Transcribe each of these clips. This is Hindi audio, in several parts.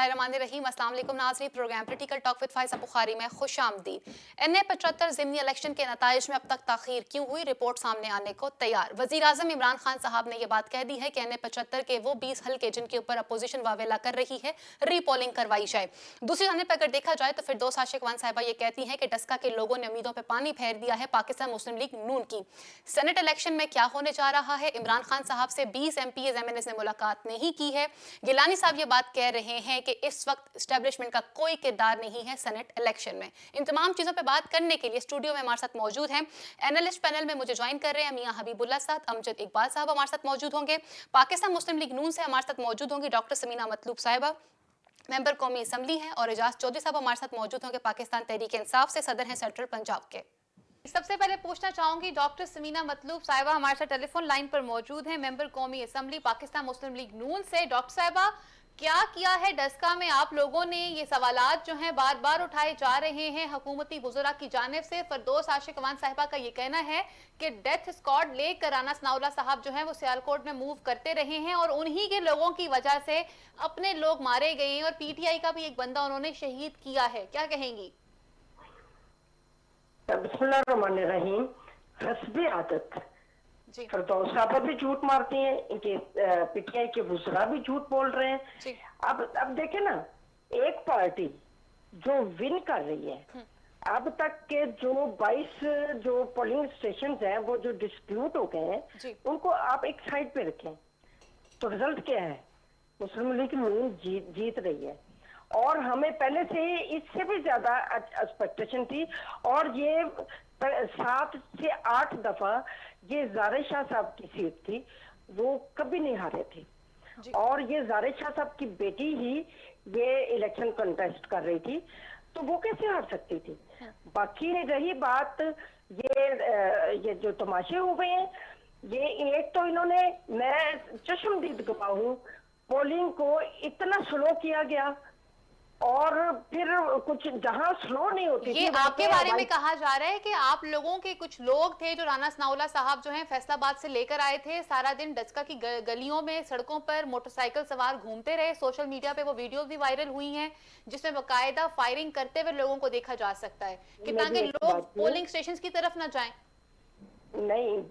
बिस्मिल्लाहिर्रहमानिर्रहीम। अस्सलाम वालेकुम नाज़रीन, program political talk with Faiza Bukhari में खुशामदीद। NA 75 ज़िमनी इलेक्शन के नताइज में अब तक ताखीर क्यों हुई, रिपोर्ट सामने आने को तैयार। वज़ीर आज़म इमरान खान साहब ने यह बात कह दी है कि NA 75 के वो 20 हल्के जिनके ऊपर अपोजिशन वावेला कर रही है, रीपोलिंग करवाई जाए। दूसरी जानब पर अगर देखा जाए तो फिरदौस आशिक वन साहिबा ये कहती हैं कि डस्का के लोगों ने उम्मीदों पर पानी फेर दिया है पाकिस्तान मुस्लिम लीग नून की। सेनेट इलेक्शन में क्या होने जा रहा है, इमरान खान साहब से 20 MPs MNAs ने मुलाकात नहीं की है। गिलानी साहब ये बात कह रहे हैं कि इस वक्त एस्टेब्लिशमेंट का कोई किरदार नहीं है सेनेट इलेक्शन में। इन तमाम चीज़ों पे बात करने के लिए स्टूडियो में हमारे साथ मौजूद हैं एनालिस्ट पैनल में मुझे ज्वाइन कर रहे हैं मियां हबीबुल्ला साहब, अमजद इकबाल साहब हमारे साथ मौजूद होंगे। पाकिस्तान मुस्लिम लीग नून से हमारे साथ मौजूद होंगी डॉक्टर समीना मतलूब साहिबा, मेंबर कौमी असम्बली हैं, और एजाज चौधरी साहब हमारे साथ मौजूद होंगे पाकिस्तान तहरीक इंसाफ से, सदर हैं सेंट्रल पंजाब के। सबसे पहले पूछना चाहूंगी डॉक्टर समीना मतलूब साहिबा हमारे साथ टेलीफोन लाइन पर मौजूद हैं, मेंबर कौमी असम्बली पाकिस्तान मुस्लिम लीग नून से। डॉक्टर साहिबा, क्या किया है डस्का में आप लोगों ने? ये सवालात जो हैं बार बार उठाए जा रहे हैं हुकूमती वुज़रा की जानिब से। फिरदौस आशिक वन साहिबा का ये कहना है कि डेथ स्क्वाड लेकर राना सनाउल्लाह साहब जो हैं वो सियालकोट में मूव करते रहे हैं और उन्हीं के लोगों की वजह से अपने लोग मारे गए हैं और PTI का भी एक बंदा उन्होंने शहीद किया है, क्या कहेंगी? बिस्मिल्लाहिर्रहमानिर्रहीम। हस्बे आदत फिरदौस साहब भी झूठ मारती हैं, इनके PTI के वुज़रा भी झूठ बोल रहे हैं। अब देखे ना, एक पार्टी जो विन कर रही है, अब तक के जो 22 जो पोलिंग स्टेशन हैं वो जो डिस्प्यूट हो गए हैं उनको आप एक साइड पे रखें, तो रिजल्ट क्या है? मुस्लिम लीग नून जीत रही है और हमें पहले से ही इससे भी ज्यादा एक्सपेक्टेशन थी। और ये 7 से 8 दफा ये ज़ारे शाह साहब की सीट थी, वो कभी नहीं हारे थे और ये ज़ारे शाह साहब की बेटी ही ये इलेक्शन कंटेस्ट कर रही थी, तो वो कैसे हार सकती थी? बाकी रही बात ये जो तमाशे हुए हैं, ये एक तो इन्होंने, मैं चश्मदीद गवाह हूँ, पोलिंग को इतना स्लो किया गया और फिर कुछ जहां स्लो नहीं होती ये आपके बारे में कहा जा रहा है कि आप लोगों के कुछ लोग थे जो राना सनाउल्लाह साहब जो हैं फैसलाबाद से लेकर आए थे, सारा दिन डस्का की गलियों में सड़कों पर मोटरसाइकिल सवार घूमते रहे। सोशल मीडिया पे वो वीडियोस भी वायरल हुई हैं जिसमें बाकायदा फायरिंग करते हुए लोगों को देखा जा सकता है कि ताकि लोग पोलिंग स्टेशन की तरफ ना जाएं। नहीं,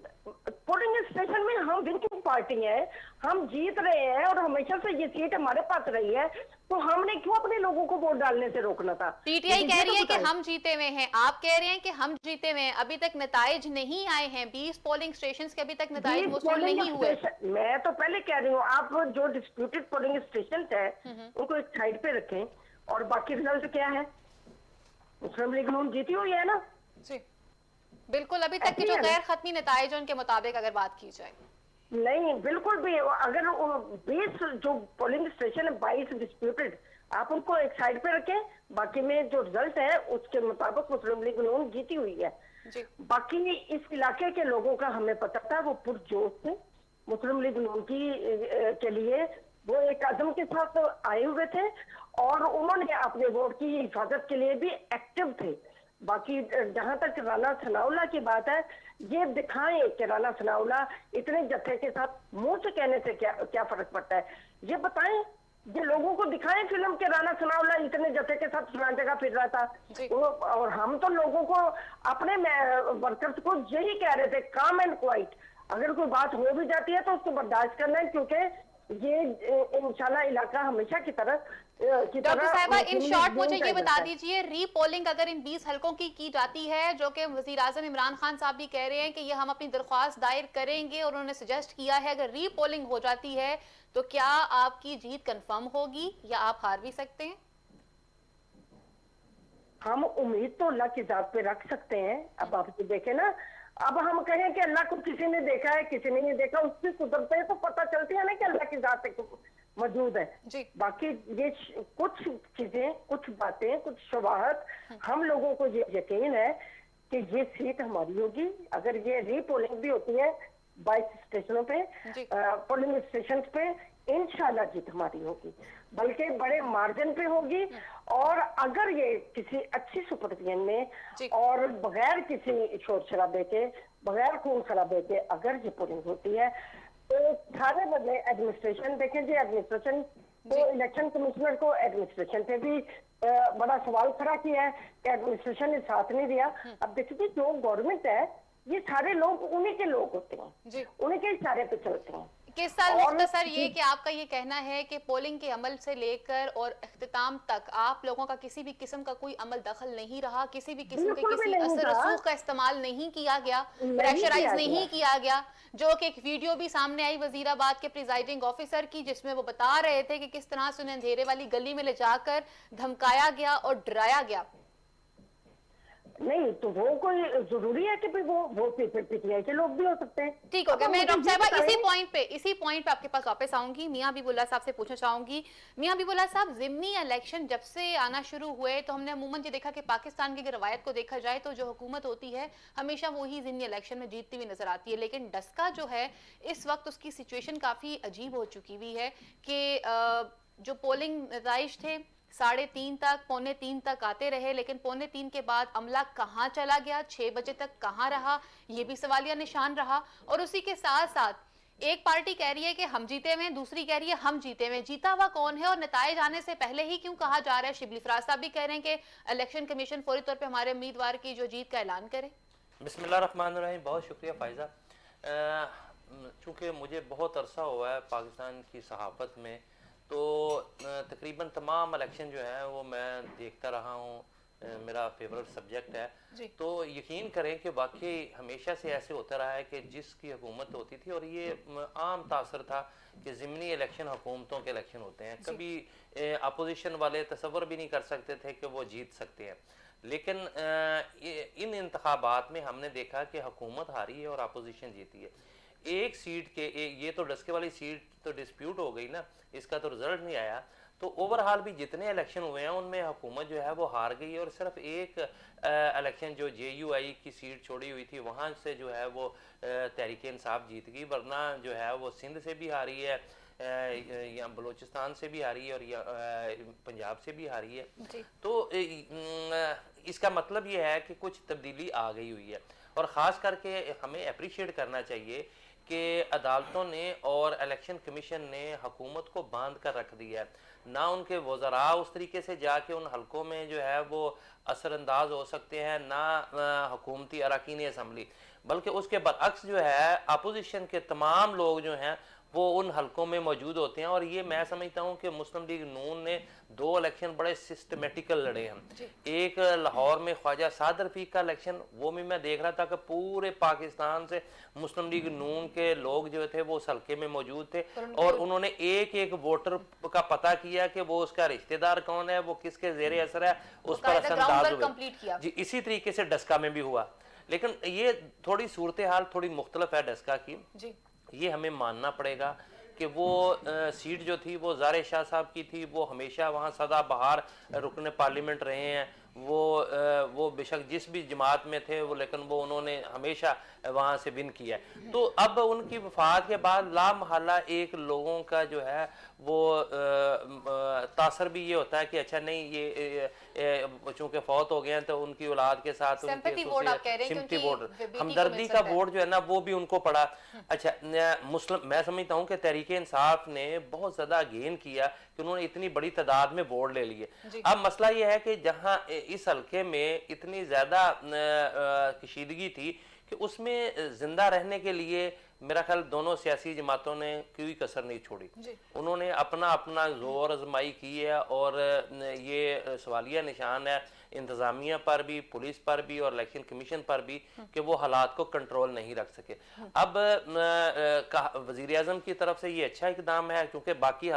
पोलिंग स्टेशन में हम विनिंग पार्टी है, हम जीत रहे हैं और हमेशा से ये सीट हमारे पास रही है, तो हमने क्यों अपने लोगों को वोट डालने से रोकना था? PTI कह रही है कि हम जीते हुए हैं, आप कह रहे हैं कि हम जीते हुए हैं, अभी तक नताइज नहीं आए हैं, 20 पोलिंग स्टेशंस के अभी तक नताइज मौसूल नहीं हुए। मैं तो पहले कह रही हूँ, आप जो डिस्प्यूटेड पोलिंग स्टेशन है उनको एक साइड पे रखें और बाकी रिजल्ट क्या है? मुस्लिम लीग नून जीती हुई है ना जी, बिल्कुल। अभी तक के जो गैर खत्मी नताइज उनके मुताबिक अगर बात की जाए, नहीं बिल्कुल भी, अगर 20 जो पोलिंग स्टेशन है 22 डिस्प्यूटेड, आप उनको एक साइड पे रखें, बाकी में जो रिजल्ट है उसके मुताबिक मुस्लिम लीग नून जीती हुई है। बाकी इस इलाके के लोगों का हमें पता था, वो पुरजोश थे मुस्लिम लीग नून के लिए, वो एक कदम के साथ आए हुए थे और उन्होंने अपने वोट की हिफाजत के लिए भी एक्टिव थे। बाकी जहां तक राना सनाउल्लाह की बात है, ये दिखाएं कि राना सनाउल्लाह इतने जत्थे के साथ मुंह से कहने से क्या फर्क पड़ता है, ये बताएं, ये लोगों को दिखाएं फिल्म के राना सनाउल्लाह इतने जत्थे के साथ फलान जगह फिर रहा था। और हम तो लोगों को, अपने वर्कर्स को यही कह रहे थे, काम एंड क्वाइट, अगर कोई बात हो भी जाती है तो उसको बर्दाश्त करना है, क्योंकि ये इंशाल्लाह इलाका हमेशा की तरह। डॉक्टर साहिबा, इन शॉर्ट मुझे ये बता दीजिए, रीपोलिंग अगर इन 20 हलकों की जाती है, जो कि वज़ीर आज़म इमरान खान साहब भी कह रहे हैं कि ये हम अपनी दरख्वास्त दायर करेंगे और उन्होंने सजेस्ट किया है, अगर रीपोलिंग हो जाती है तो क्या आपकी जीत कंफर्म होगी या आप हार भी सकते हैं? हम उम्मीद तो अल्लाह की जात पे रख सकते हैं। अब आप देखें ना, अब हम कहें कि अल्लाह को किसी ने देखा है किसी ने नहीं देखा, उसकी कुदरत है तो पता चलती है ना कि अल्लाह की जात मौजूद है। बाकी ये कुछ चीजें, कुछ बातें, कुछ शवाहत, हम लोगों को ये यकीन है कि ये सीट हमारी होगी। अगर ये रीपोलिंग भी होती है 22 स्टेशनों पे, पोलिंग स्टेशन पे, इंशाल्लाह जीत हमारी होगी, बल्कि बड़े मार्जिन पे होगी। और अगर ये किसी अच्छी सुपरविजन में और बगैर किसी शोर शराबे के, बगैर खून खराबे के अगर ये पोलिंग होती है, तो सारे बदले एडमिनिस्ट्रेशन देखें जी, एडमिनिस्ट्रेशन तो इलेक्शन कमिश्नर को एडमिनिस्ट्रेशन पे भी बड़ा सवाल खड़ा किया है कि एडमिनिस्ट्रेशन ने साथ नहीं दिया। अब देखिए जो गवर्नमेंट है ये सारे लोग उन्हीं के लोग होते हैं, उन्हीं के इशारे पे चलते हैं। किस साल मुख्तसर ये कि आपका ये कहना है कि पोलिंग के अमल से लेकर और इख्तिताम तक आप लोगों का किसी भी किस्म का कोई अमल दखल नहीं रहा, किसी भी किस्म के किसी असर रसूख का इस्तेमाल नहीं किया गया, प्रेशराइज नहीं किया गया, जो कि एक वीडियो भी सामने आई वजीराबाद के प्रिजाइडिंग ऑफिसर की जिसमें वो बता रहे थे कि किस तरह से उन्हें अंधेरे वाली गली में ले जाकर धमकाया गया और डराया गया। नहीं तो वो कोई जरूरी है कि वो पीटीआई के लोग भी हो सकते हैं। ठीक हो गया। मैं डॉक्टर साहबा इसी पॉइंट पे आपके पास वापस आऊंगी। मियां हबीबुल्लाह साहब से पूछना चाहूंगी, मियां हबीबुल्लाह साहब, जिमनी इलेक्शन जब से आना शुरू हुए तो हमने अमूमन ये देखा कि पाकिस्तान की रवायत को देखा जाए तो जो हुकूमत होती है हमेशा वही जिमनी इलेक्शन में जीतती हुई नजर आती है, लेकिन डस्का जो है इस वक्त उसकी सिचुएशन काफी अजीब हो चुकी हुई है कि जो पोलिंग नताइज थे 3:30 तक 2:45 तक आते रहे, लेकिन 2:45 के बाद अमला कहाँ चला गया, 6 बजे तक कहाँ रहा, ये भी सवालिया निशान रहा। और उसी के साथ साथ एक पार्टी कह रही है कि हम जीते हुए, दूसरी कह रही है हम जीते हुए। जीता हुआ कौन है और नताइज आने से पहले ही क्यों कहा जा रहा है? शिबली फराज साहब भी कह रहे हैं कि इलेक्शन कमीशन फौरी तौर पर हमारे उम्मीदवार की जो जीत का ऐलान करे। बिस्मिल्लाहिर्रहमानिर्रहीम, बहुत शुक्रिया फायजा। चूँकि मुझे बहुत अरसा हुआ है पाकिस्तान की सहाफ़त में, तो तकरीबन तमाम इलेक्शन जो है वो मैं देखता रहा हूँ, मेरा फेवरेट सब्जेक्ट है। तो यकीन करें कि वाकई हमेशा से ऐसे होता रहा है कि जिसकी हुकूमत होती थी, और ये आम तासर था कि ज़िमनी इलेक्शन हुकूमतों के इलेक्शन होते हैं, कभी अपोजिशन वाले तसव्वुर भी नहीं कर सकते थे कि वो जीत सकते हैं। लेकिन इन इंतखाबात में हमने देखा कि हुकूमत हारी है और अपोजिशन जीती है। एक सीट के ये तो डस्के वाली सीट तो डिस्प्यूट हो गई ना, इसका तो रिजल्ट नहीं आया। तो ओवरऑल भी जितने इलेक्शन हुए हैं उनमें हुकूमत जो है वो हार गई, और सिर्फ एक इलेक्शन जो JUI की सीट छोड़ी हुई थी वहाँ से जो है वो तहरीक इंसाफ जीत गई, वरना जो है वो सिंध से भी हारी है, या बलूचिस्तान से भी हारी है, और या पंजाब से भी हारी है। तो इसका मतलब ये है कि कुछ तब्दीली आ गई हुई है, और ख़ास करके हमें अप्रिशिएट करना चाहिए कि अदालतों ने और इलेक्शन कमीशन ने हुकूमत को बांध कर रख दिया है। ना उनके वज़रा उस तरीके से जाके उन हलकों में जो है वो असरअंदाज हो सकते हैं, ना हुकूमती अरकान असम्बली, बल्कि उसके बरअक्स जो है अपोजिशन के तमाम लोग जो हैं वो उन हलकों में मौजूद होते हैं। और ये मैं समझता हूँ कि मुस्लिम लीग नून ने 2 इलेक्शन बड़े सिस्टमेटिकल लड़े हैं। एक लाहौर में ख्वाजा साद रफीक का इलेक्शन, वो भी मैं देख रहा था कि पूरे पाकिस्तान से मुस्लिम लीग नून के लोग जो थे वो उस हलके में मौजूद थे, और उन्होंने एक एक वोटर का पता किया कि वो उसका रिश्तेदार कौन है, वो किसके जेरे असर है, उस पर असरअंदाज हुए। जी, इसी तरीके से डस्का में भी हुआ। लेकिन ये थोड़ी सूरत हाल थोड़ी मुख्तलिफ है डस्का की। ये हमें मानना पड़ेगा कि वो सीट जो थी वो ज़ारे शाह साहब की थी, वो हमेशा वहाँ सदाबहार रुकन पार्लियामेंट रहे हैं। वो बेशक जिस भी जमात में थे वो, लेकिन वो उन्होंने हमेशा वहाँ से विन किया है। तो अब उनकी वफात के बाद लामहल्ला एक लोगों का जो है वो तासर भी ये होता है कि अच्छा नहीं ये चूंकि फौत हो गए हैं तो उनकी औलाद के साथ सिंपैथी वोट, हमदर्दी का वोट जो है ना वो भी उनको पड़ा। अच्छा, मुस्लिम मैं समझता हूँ कि तहरीक इंसाफ ने बहुत ज्यादा गेन किया कि उन्होंने इतनी बड़ी तादाद में वोट ले लिए। अब मसला ये है कि जहाँ इस हल्के में इतनी ज्यादा कशीदगी थी कि उसमें जिंदा रहने के लिए मेरा ख्याल दोनों सियासी जमातों ने कोई कसर नहीं छोड़ी। उन्होंने अपना अपना जोर आजमाई की है, और ये सवालिया निशान है इंतजामिया पर भी, पुलिस पर भी और इलेक्शन कमीशन पर भी कि वो हालात को कंट्रोल नहीं रख सके। अब वजीर आजम की तरफ से ये अच्छा इकदाम है, क्योंकि बाकी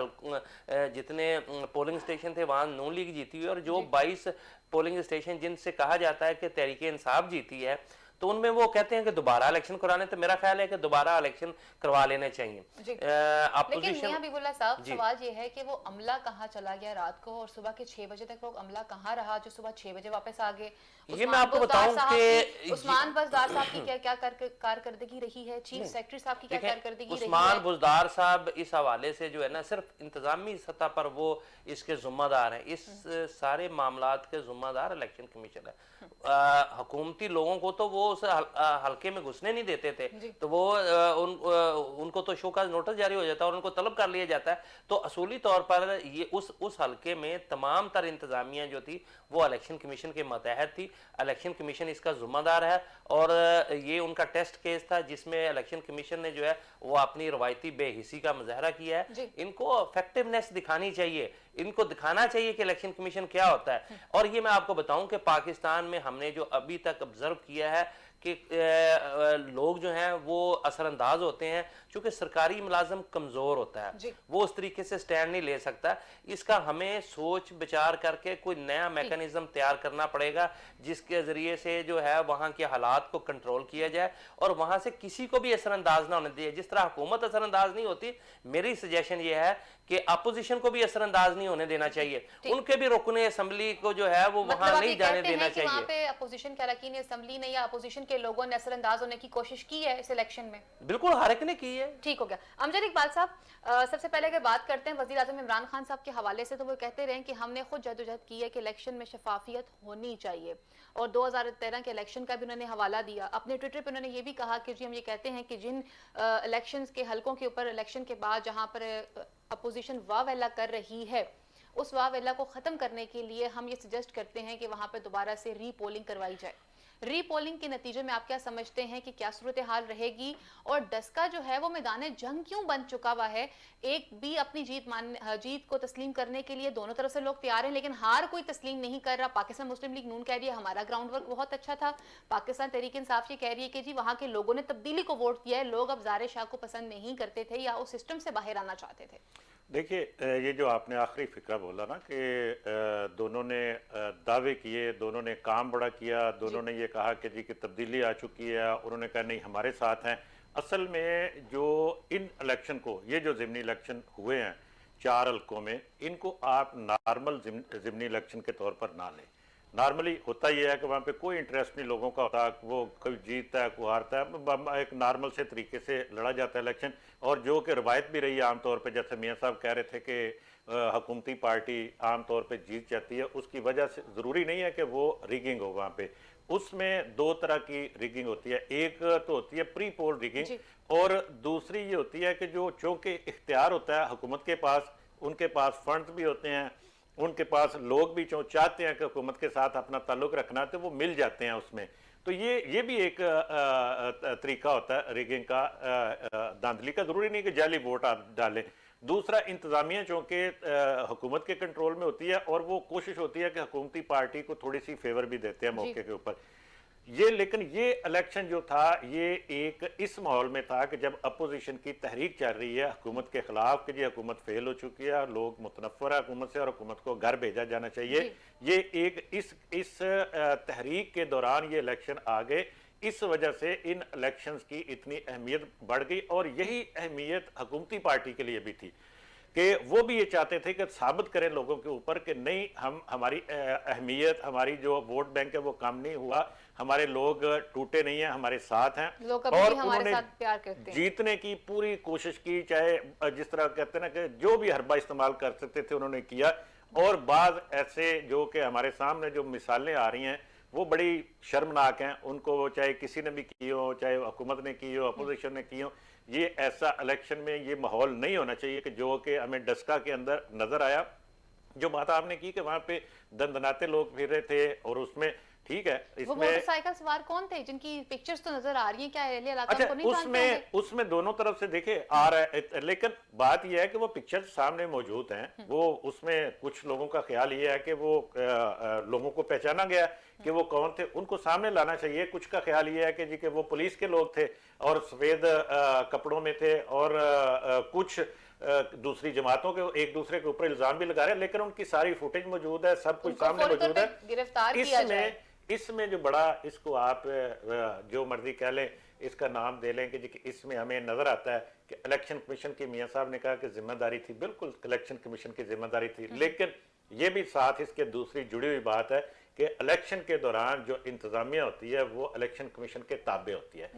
जितने पोलिंग स्टेशन थे वहाँ नून लीग जीती हुई, और जो 22 पोलिंग स्टेशन जिनसे कहा जाता है कि तहरीक इंसाफ जीती है, तो उनमें वो कहते हैं कि दोबारा इलेक्शन कराने, तो मेरा ख्याल है कि दोबारा इलेक्शन करवा लेने चाहिए। लेकिन मियां हबीबुल्लाह साहब, सवाल ये है कि वो अमला कहाँ चला गया रात को, और सुबह के 6 बजे तक वो अमला कहाँ रहा जो सुबह 6 बजे वापस आ गए? ये मैं आपको बताऊं कि उस्मान बुज़दार साहब की क्या कारकर्दगी रही है, चीफ सेक्रेटरी साहब की क्या कारकर्दगी रही है? उस्मान बुज़दार साहब इस हवाले से जो है ना सिर्फ इंतजामी सतह पर वो इसके जिम्मेदार हैं, इस सारे मामलात के जिम्मेदार इलेक्शन कमीशन है। हुकूमती लोगों को तो वो उस हलके में घुसने नहीं देते थे, तो वो उनको तो शो का नोटिस जारी हो जाता है और उनको तलब कर लिया जाता है। तो असूली तौर पर ये उस हलके में तमाम तर इंतजामिया जो थी वो इलेक्शन कमीशन के मतहत थी। इलेक्शन कमीशन इसका जिम्मेदार है और ये उनका टेस्ट केस था जिसमें इलेक्शन कमीशन ने जो है वो अपनी रवायती बेहिसी का मुजाहरा किया है। इनको इफेक्टिवनेस दिखानी चाहिए, इनको दिखाना चाहिए कि इलेक्शन कमीशन क्या होता है। और ये मैं आपको बताऊं कि पाकिस्तान में हमने जो अभी तक ऑब्जर्व किया है कि लोग जो हैं वो असरअंदाज होते हैं, क्योंकि सरकारी मुलाजम कमजोर होता है, वो उस तरीके से स्टैंड नहीं ले सकता। इसका हमें सोच विचार करके कोई नया मैकेनिज्म तैयार करना पड़ेगा जिसके जरिए से जो है वहां के हालात को कंट्रोल किया जाए और वहां से किसी को भी असरअंदाज ना होने दिया। जिस तरह हुकूमत असरअंदाज नहीं होती, मेरी सजेशन ये है कि अपोजिशन को भी असरअंदाज नहीं होने देना चाहिए, उनके भी रुकने असेंबली को जो है वो वहां नहीं जाने देना चाहिए। वहां पे अपोजिशन के अरकान असेंबली ने या अपोजिशन के लोगों ने असरअंदाज होने की कोशिश की है इस इलेक्शन में? बिल्कुल, हर एक ने की है। ठीक हो गया। अमजद इकबाल साहब, सबसे पहले अगर बात करते हैं वजीर आजम इमरान खान साहब के हवाले से, तो वो कहते रहे कि हमने खुद जद्दोजहद की है कि इलेक्शन में शफाफियत होनी चाहिए और 2013 के इलेक्शन का भी उन्होंने हवाला दिया। अपने ट्विटर पर उन्होंने ये भी कहा कि जी हम ये कहते हैं कि जिन इलेक्शंस के हलकों के ऊपर इलेक्शन के बाद जहां पर अपोजिशन वाह वेला कर रही है, उस वाह वेला को खत्म करने के लिए हम ये सजेस्ट करते हैं कि वहां पर दोबारा से रीपोलिंग करवाई जाए। रीपोलिंग के नतीजे में आप क्या समझते हैं कि क्या सूरत हाल रहेगी और डस्का जो है वो मैदान जंग क्यों बन चुका हुआ है? एक भी अपनी जीत को तस्लीम करने के लिए दोनों तरफ से लोग तैयार हैं, लेकिन हार कोई तस्लीम नहीं कर रहा। पाकिस्तान मुस्लिम लीग नून कह रही है हमारा ग्राउंड वर्क बहुत अच्छा था, पाकिस्तान तहरीक इंसाफ ये कह रही है कि जी वहां के लोगों ने तब्दीली को वोट दिया है, लोग अब ज़ारे शाह को पसंद नहीं करते थे या उस सिस्टम से बाहर आना चाहते थे। देखिए, ये जो आपने आखिरी फिक्रा बोला ना कि दोनों ने दावे किए, दोनों ने काम बड़ा किया, दोनों ने ये कहा कि जी की तब्दीली आ चुकी है, उन्होंने कहा नहीं हमारे साथ हैं। असल में जो इन इलेक्शन को, ये जो ज़िमनी इलेक्शन हुए हैं 4 हल्कों में, इनको आप नॉर्मल ज़िमनी इलेक्शन के तौर पर ना लें। नॉर्मली होता ही है कि वहाँ पे कोई इंटरेस्ट नहीं लोगों का होता, वो कोई जीतता है कोई हारता है, एक नॉर्मल से तरीके से लड़ा जाता है इलेक्शन। और जो कि रवायत भी रही है आमतौर पे, जैसे मियाँ साहब कह रहे थे कि हुकूमती पार्टी आमतौर पे जीत जाती है, उसकी वजह से ज़रूरी नहीं है कि वो रिगिंग हो। वहाँ पे उसमें 2 तरह की रिगिंग होती है, एक तो होती है प्री पोल रिगिंग और दूसरी ये होती है कि जो चूँकि इख्तियार होता है हुकूमत के पास, उनके पास फंड्स भी होते हैं, उनके पास लोग भी जो चाहते हैं कि हुकूमत के साथ अपना ताल्लुक रखना, तो वो मिल जाते हैं उसमें। तो ये भी एक तरीका होता है रिगिंग का, धांधली का। ज़रूरी नहीं कि जाली वोट आप डालें। दूसरा, इंतज़ामिया चूँकि हुकूमत के कंट्रोल में होती है और वो कोशिश होती है कि हुकूमती पार्टी को थोड़ी सी फेवर भी देते हैं मौके के ऊपर। लेकिन ये इलेक्शन जो था ये एक इस माहौल में था कि जब अपोजिशन की तहरीक चल रही है हुकूमत के खिलाफ कि जी हुकूमत फेल हो चुकी है, लोग मुतनफ़र है हुकूमत से और हुकूमत को घर भेजा जाना चाहिए। ये एक इस तहरीक के दौरान ये इलेक्शन आ गए। इस वजह से इन इलेक्शंस की इतनी अहमियत बढ़ गई और यही अहमियत हुकूमती पार्टी के लिए भी थी कि वो भी ये चाहते थे कि साबित करें लोगों के ऊपर कि नहीं, हमारी अहमियत, हमारी जो वोट बैंक है वो कम नहीं हुआ, हमारे लोग टूटे नहीं हैं, हमारे साथ हैं। लोग और हमारे साथ प्यार करते हैं। जीतने की पूरी कोशिश की, चाहे जिस तरह कहते हैं ना कि जो भी हरबा इस्तेमाल कर सकते थे उन्होंने किया। और बाद ऐसे जो कि हमारे सामने जो मिसालें आ रही हैं वो बड़ी शर्मनाक हैं, उनको चाहे किसी ने भी की हो, चाहे हुकूमत ने की हो, अपोजिशन ने की हो। ये ऐसा इलेक्शन में ये माहौल नहीं होना चाहिए कि जो कि हमें डस्का के अंदर नजर आया। जो बात आपने की कि वहां पे दंदनाते लोग फिर रहे थे और उसमें ठीक है, वो इसमें मोटरसाइकिल सवार कौन थे जिनकी पिक्चर्स तो नजर आ रही हैं? क्या एहले इलाका अच्छा, को नहीं जानते होंगे? उसमें दोनों तरफ से देखे आ रहा है, लेकिन बात यह है कि वो पिक्चर्स सामने मौजूद हैं। वो उसमें कुछ लोगों का ख्याल ये है कि वो लोगों को पहचाना गया कि वो कौन थे, उनको सामने लाना चाहिए। कुछ का ख्याल ये है कि जी कि वो पुलिस के लोग थे और सफेद कपड़ों में थे और कुछ दूसरी जमातों के एक दूसरे के ऊपर इल्जाम भी लगा रहे हैं, लेकिन उनकी सारी फुटेज मौजूद है, सब कुछ सामने मौजूद है। गिरफ्तार किया जाए। इसमें जो बड़ा, इसको आप जो मर्जी कह लें, इसका नाम दे लें कि इसमें हमें नजर आता है कि इलेक्शन कमीशन की, मियां साहब ने कहा कि जिम्मेदारी थी, बिल्कुल इलेक्शन कमीशन की जिम्मेदारी थी, लेकिन ये भी साथ इसके दूसरी जुड़ी हुई बात है कि इलेक्शन के दौरान जो इंतजामिया होती है वो इलेक्शन कमीशन के ताबे होती है।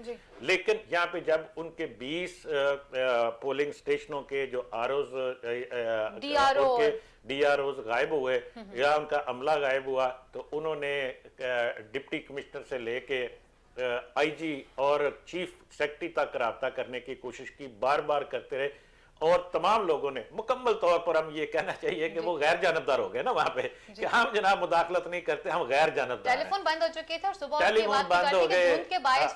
लेकिन यहाँ पे जब उनके 20 पोलिंग स्टेशनों के जो DROs गायब हुए या उनका अमला गायब हुआ, तो उन्होंने डिप्टी कमिश्नर से लेके आईजी और चीफ सेक्रेटरी तक रब्ता करने की कोशिश की, बार बार करते रहे, और तमाम लोगों ने मुकम्मल तौर पर हम ये कहना चाहिए कि वो गैर जानबदार हो गए ना वहां पे, कि हम जनाब मुदाखलत नहीं करते, हम गैर जानबदार हैं। टेलीफोन बंद हो चुके थे और सुबह टेलीफोन बंद हो गए।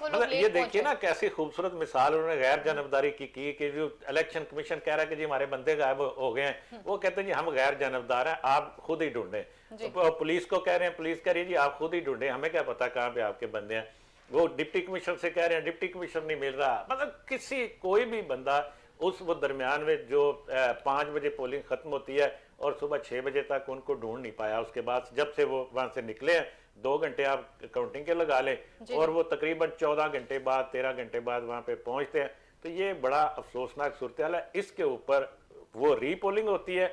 मतलब ये देखिए ना कैसी खूबसूरत मिसाल उन्होंने गैर जानबदारी की कि जो इलेक्शन कमीशन कह रहा है कि जी हमारे बंदे गायब हो गए हैं, वो कहते हैं जी हम गैर जानबदार हैं, आप खुद ही ढूंढें। तो पुलिस को कह रहे हैं, पुलिस कह रही है जी आप खुद ही ढूंढें, हमें क्या पता कहाँ पे आपके बंदे हैं। वो डिप्टी कमिश्नर से कह रहे हैं, डिप्टी कमिश्नर नहीं मिल रहा। मतलब कोई भी बंदा उस वो दरमियान में जो 5 बजे पोलिंग खत्म होती है और सुबह 6 बजे तक उनको ढूंढ नहीं पाया। उसके बाद जब से वो वहां से निकले हैं, 2 घंटे आप काउंटिंग के लगा लें, और वो तकरीबन 14 घंटे बाद 13 घंटे बाद वहां पे पहुंचते हैं। तो ये बड़ा अफसोसनाक सूरत हाल है। इसके ऊपर वो रीपोलिंग होती है,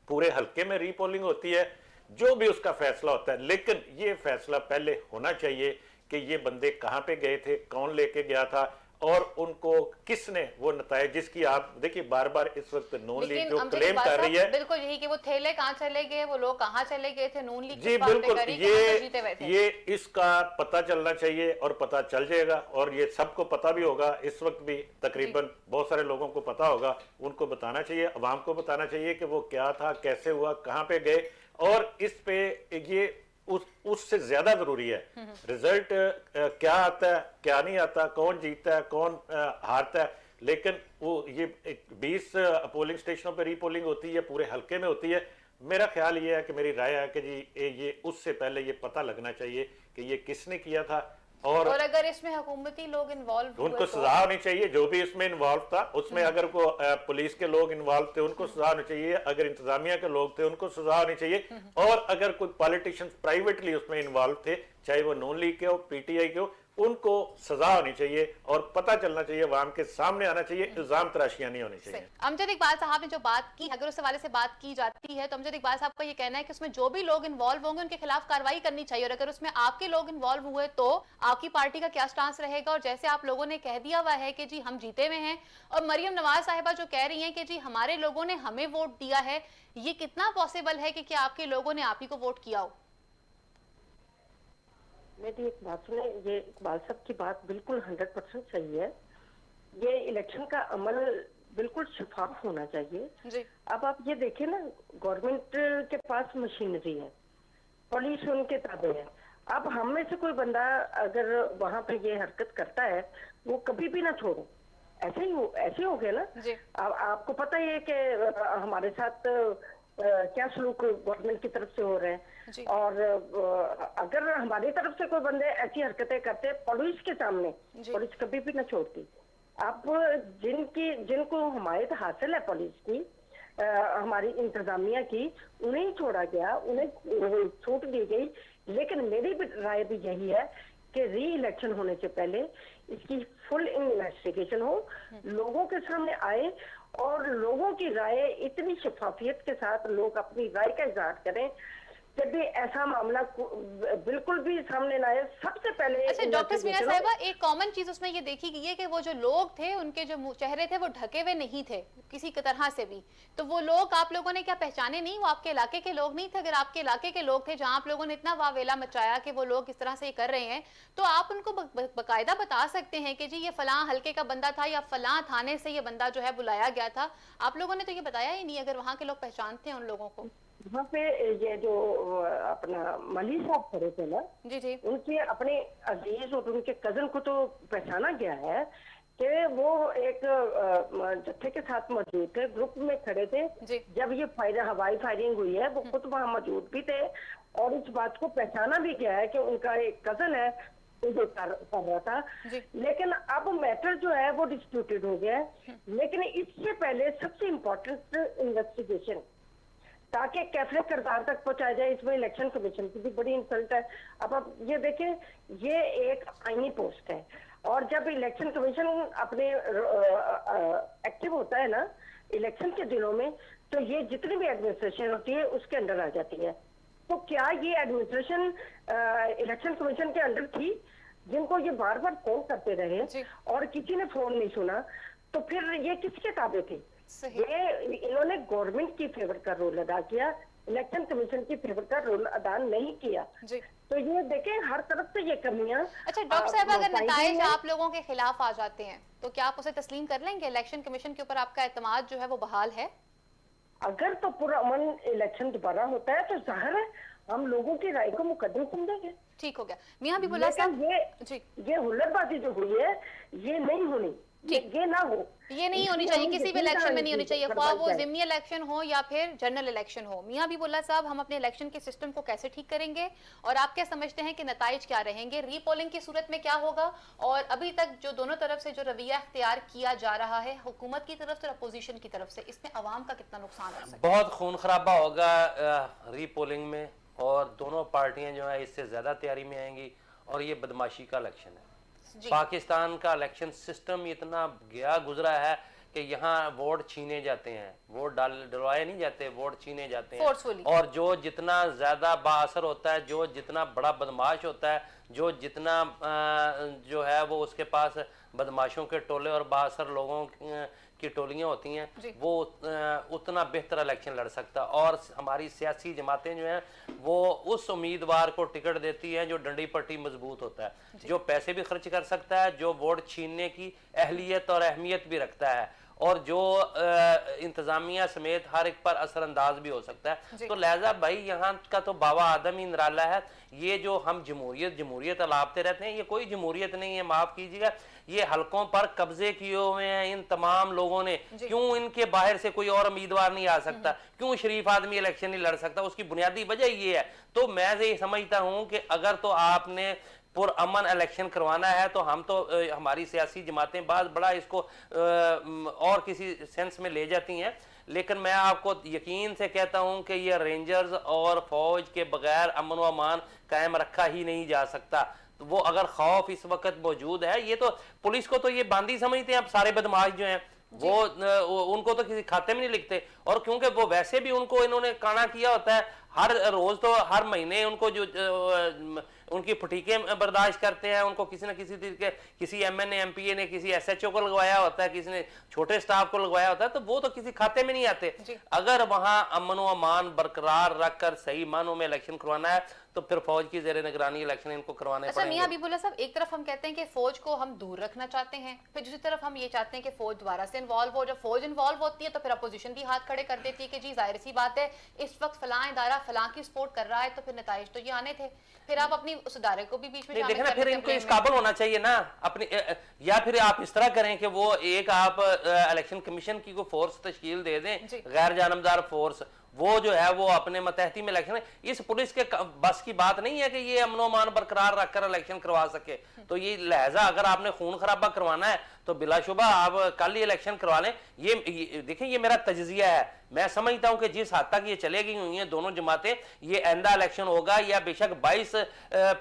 पूरे हल्के में रीपोलिंग होती है, जो भी उसका फैसला होता है, लेकिन ये फैसला पहले होना चाहिए कि ये बंदे कहाँ पे गए थे, कौन लेके गया था, और उनको किसने वो नतायज, जिसकी आप देखिए बार बार इस वक्त नून लीग जो क्लेम कर रही है, बिल्कुल यही कि वो थैले कहाँ चले गए, वो लोग कहाँ चले गए थे, नून लीग जी बिल्कुल, ये इसका पता चलना चाहिए और पता चल जाएगा, और ये सबको पता भी होगा। इस वक्त भी तकरीबन बहुत सारे लोगों को पता होगा, उनको बताना चाहिए, अवाम को बताना चाहिए कि वो क्या था, कैसे हुआ, कहाँ पे गए। और इस पे ये उससे ज्यादा जरूरी है रिजल्ट क्या आता है, क्या नहीं आता, कौन जीतता है, कौन हारता है। लेकिन वो ये 20 पोलिंग स्टेशनों पे रीपोलिंग होती है, पूरे हल्के में होती है। मेरा ख्याल ये है कि मेरी राय है कि जी ये उससे पहले ये पता लगना चाहिए कि ये किसने किया था, और अगर इसमें हुकूमती लोग इन्वॉल्व हुए उनको सजा होनी चाहिए। जो भी इसमें इन्वॉल्व था उसमें, अगर को पुलिस के लोग इन्वॉल्व थे उनको सजा होनी चाहिए, अगर इंतजामिया के लोग थे उनको सजा होनी चाहिए, और अगर कोई पॉलिटिशियंस प्राइवेटली उसमें इन्वॉल्व थे, चाहे वो नून लीग के हो, पीटीआई के हो, उनको सजा होनी चाहिए और पता चलना चाहिए, अवाम के सामने आना चाहिए, इल्जाम तराशियां नहीं होनी चाहिए। अमजद इकबाल साहब ने जो बात की, अगर उस हवाले से बात की जाती है तो अमजद इकबाल साहब का ये कहना है कि उसमें जो भी लोग इन्वॉल्व होंगे उनके खिलाफ कार्रवाई करनी चाहिए, और अगर उसमें आपके लोग इन्वॉल्व हुए तो आपकी पार्टी का क्या स्टांस रहेगा। और जैसे आप लोगों ने कह दिया हुआ है कि जी हम जीते हुए हैं, और मरियम नवाज साहिबा जो कह रही हैं कि जी हमारे लोगों ने हमें वोट दिया है, ये कितना पॉसिबल है कि क्या आपके लोगों ने आप ही को वोट किया हो। मेरी एक बात सुने, ये इकबाल साहब की बात बिल्कुल 100% सही है। ये इलेक्शन का अमल बिल्कुल शफाफ होना चाहिए जी। अब आप ये देखें ना, गवर्नमेंट के पास मशीनरी है, पुलिस उनके ताबे है। अब हम में से कोई बंदा अगर वहां पे ये हरकत करता है, वो कभी भी ना छोड़ो, ऐसे हो गया ना जी। अब आपको पता ही है कि हमारे साथ क्या सलूक गवर्नमेंट की तरफ से हो रहे हैं, और अगर हमारी तरफ से कोई बंदे ऐसी हरकतें करते पुलिस के सामने, पुलिस कभी भी ना छोड़ती। अब जिनको हमायत हासिल है पुलिस की, हमारी इंतजामिया की, उन्हें छोड़ा गया, उन्हें छूट दी गई। लेकिन मेरी भी राय भी यही है कि री इलेक्शन होने से पहले इसकी फुल इन्वेस्टिगेशन हो, लोगों के सामने आए, और लोगों की राय इतनी शफाफियत के साथ लोग अपनी राय का इजहार करें। जब भी ऐसा मामला बिल्कुल भी सामने ना आए, सबसे पहले। अच्छा डॉक्टर समीना साहिबा, एक कॉमन चीज उसमें ये देखी गई है कि वो जो लोग थे उनके जो चेहरे थे वो ढके हुए नहीं थे किसी तरह से भी। तो वो लोग आप लोगों ने क्या पहचाने नहीं? वो आपके इलाके के लोग नहीं थे? अगर आपके इलाके के लोग थे जहां आप लोगों ने इतना वावेला मचाया कि वो लोग इस तरह से कर रहे हैं, तो आप उनको बाकायदा बता सकते हैं कि जी ये फलां हल्के का बंदा था या फलां थाने से ये बंदा जो है बुलाया गया था। आप लोगों ने तो ये बताया ही नहीं, अगर वहां के लोग पहचानते हैं उन लोगों को। वहाँ पे ये जो अपना मली साहब खड़े थे ना जी, उनके अपने अजीज और उनके कजन को तो पहचाना गया है कि वो एक जत्थे के साथ मौजूद थे, ग्रुप में खड़े थे जब ये हवाई फायरिंग हुई है, वो खुद वहाँ मौजूद भी थे, और इस बात को पहचाना भी गया है कि उनका एक कजन है जो कर रहा था। लेकिन अब मैटर जो है वो डिस्प्यूटेड हो गया है। लेकिन इससे पहले सबसे इम्पोर्टेंट इन्वेस्टिगेशन, ताकि कैफरे किरदार तक पहुंचाया जाए। इसमें इलेक्शन कमीशन की भी बड़ी इंसल्ट है। अब आप ये देखें, ये एक आईनी पोस्ट है, और जब इलेक्शन कमीशन अपने एक्टिव होता है ना इलेक्शन के दिनों में, तो ये जितनी भी एडमिनिस्ट्रेशन होती है उसके अंडर आ जाती है। तो क्या ये एडमिनिस्ट्रेशन इलेक्शन कमीशन के अंडर थी, जिनको ये बार बार फोन करते रहे और किसी ने फोन नहीं सुना, तो फिर ये किसके ताबे थे? ये इन्होंने गवर्नमेंट की फेवर का रोल अदा किया, इलेक्शन कमीशन की फेवर का रोल अदा नहीं किया। जी। तो ये देखें हर तरफ से ये कमियां। अच्छा डॉक्टर साहब, अगर पाई गई नताइज हैं। आप लोगों के खिलाफ आ जाते हैं तो क्या आप उसे तस्लीम कर लेंगे? इलेक्शन कमीशन के ऊपर आपका एतमाद जो है वो बहाल है? अगर तो पुरअमन इलेक्शन दोबारा होता है तो जाहिर है हम लोगों की राय को मुकद्दम समझेंगे। ठीक हो गया। मियां हबीबुल्लाह साहब, लेकिन जी ये हुल्लड़बाजी जो हुई है ये नहीं होनी, ये ना हो, ये नहीं होनी इसलिए चाहिए, हम किसी भी यकीन इलेक्शन में नहीं कराएंगे होनी चाहिए, कि ख्वाह वो करवाई जाए। ज़िमनी इलेक्शन हो या फिर जनरल इलेक्शन हो। मियां हबीबुल्लाह साहब, हम अपने इलेक्शन के सिस्टम को कैसे ठीक करेंगे और आप क्या समझते हैं कि नताइज क्या रहेंगे? रीपोलिंग की सूरत में क्या होगा? और अभी तक जो दोनों तरफ से जो रवैया इख्तियार किया जा रहा है, हुकूमत की तरफ से और अपोजिशन की तरफ से, इसमें अवाम का कितना नुकसान हो सकता है? बहुत खून खराबा होगा रीपोलिंग में, और दोनों पार्टियां जो है इससे ज़्यादा तैयारी में आएंगी, और ये बदमाशी का इलेक्शन है। जी। पाकिस्तान का इलेक्शन सिस्टम इतना गया गुजरा है कि यहाँ वोट छीने जाते हैं, वोट डलवाए नहीं जाते, वोट छीने जाते हैं। Forcefully। और जो जितना ज़्यादा बाअसर होता है, जो जितना बड़ा बदमाश होता है, जो जितना जो है वो उसके पास बदमाशों के टोले और बाअसर लोगों की टोलियां होती हैं, वो उतना बेहतर इलेक्शन लड़ सकता। और हमारी सियासी जमातें जो हैं वो उस उम्मीदवार को टिकट देती हैं जो डंडी पट्टी मजबूत होता है, जो पैसे भी खर्च कर सकता है, जो वोट छीनने की अहलियत और अहमियत भी रखता है, और जो इंतजामिया समेत हर एक पर असरअंदाज भी हो सकता है। तो लिहाजा भाई यहाँ का तो बाबा आदम ही निराला है। ये जो हम जमहूरियत अलापते रहते हैं, ये कोई जमहूरियत नहीं है, माफ कीजिएगा। ये हलकों पर कब्जे किए हुए हैं इन तमाम लोगों ने। क्यों इनके बाहर से कोई और उम्मीदवार नहीं आ सकता? क्यों शरीफ आदमी इलेक्शन नहीं लड़ सकता? उसकी बुनियादी वजह ये है। तो मैं ये समझता हूं कि अगर तो आपने पुरअमन इलेक्शन करवाना है तो हम तो हमारी सियासी जमातें बाद बड़ा इसको और किसी सेंस में ले जाती हैं, लेकिन मैं आपको यकीन से कहता हूं कि ये रेंजर्स और फौज के बगैर अमन व अमान कायम रखा ही नहीं जा सकता। तो वो अगर खौफ इस वक्त मौजूद है, ये तो पुलिस को तो ये बांदी समझते हैं अब सारे बदमाश जो हैं, वो उनको तो किसी खाते में नहीं लिखते। और क्योंकि वो वैसे भी उनको इन्होंने काना किया होता है, हर रोज तो हर महीने उनको जो उनकी फटीके बर्दाश्त करते हैं, उनको किसी न किसी तरीके किसी एमएनए एमपीए ने किसी एसएचओ को लगवाया होता है, किसी ने छोटे स्टाफ को लगवाया होता है, तो वो तो किसी खाते में नहीं आते। अगर वहां अमन व अमान बरकरार रखकर सही मानों में इलेक्शन करवाना है तो फिर फौज की जेर निगरानी इलेक्शन इनको करवाने अच्छा पड़ेंगे। मियां हबीबुल्लाह साहब, एक तरफ हम कहते हैं कि फौज को हम दूर रखना चाहते हैं, फिर दूसरी तरफ हम ये चाहते हैं कि फौज दोबारा से इन्वॉल्व हो। जब फौज इन्वॉल्व होती है तो फिर अपोजिशन भी हाथ खड़े कर देती है कि जी जाहिर सी बात है इस वक्त फलां इदारा फलां की सपोर्ट कर रहा है, तो फिर नताइज तो ये आने थे। फिर आप अपनी उस इदारे को भी बीच में शामिल देखें ना, कर फिर लेते इनको हैं इस blame में। काबिल होना चाहिए ना अपनी या फिर आप इस तरह करें कि वो एक आप इलेक्शन कमीशन की को फोर्स तश्कील दे दें, गैर जानबदार फोर्स, वो जो है वो अपने मतहती में इलेक्शन। इस पुलिस के बस की बात नहीं है कि ये अमनो मान बरकरार रखकर इलेक्शन करवा सके। तो ये लिहाजा अगर आपने खून खराबा करवाना है तो बिलाशुबा आप कल ही इलेक्शन करवा लें। ये देखें, ये मेरा तजजिया है। मैं समझता हूं कि जिस हद तक ये चलेगी हुई हैं दोनों जमातें, ये आइंदा इलेक्शन होगा या बेशक 22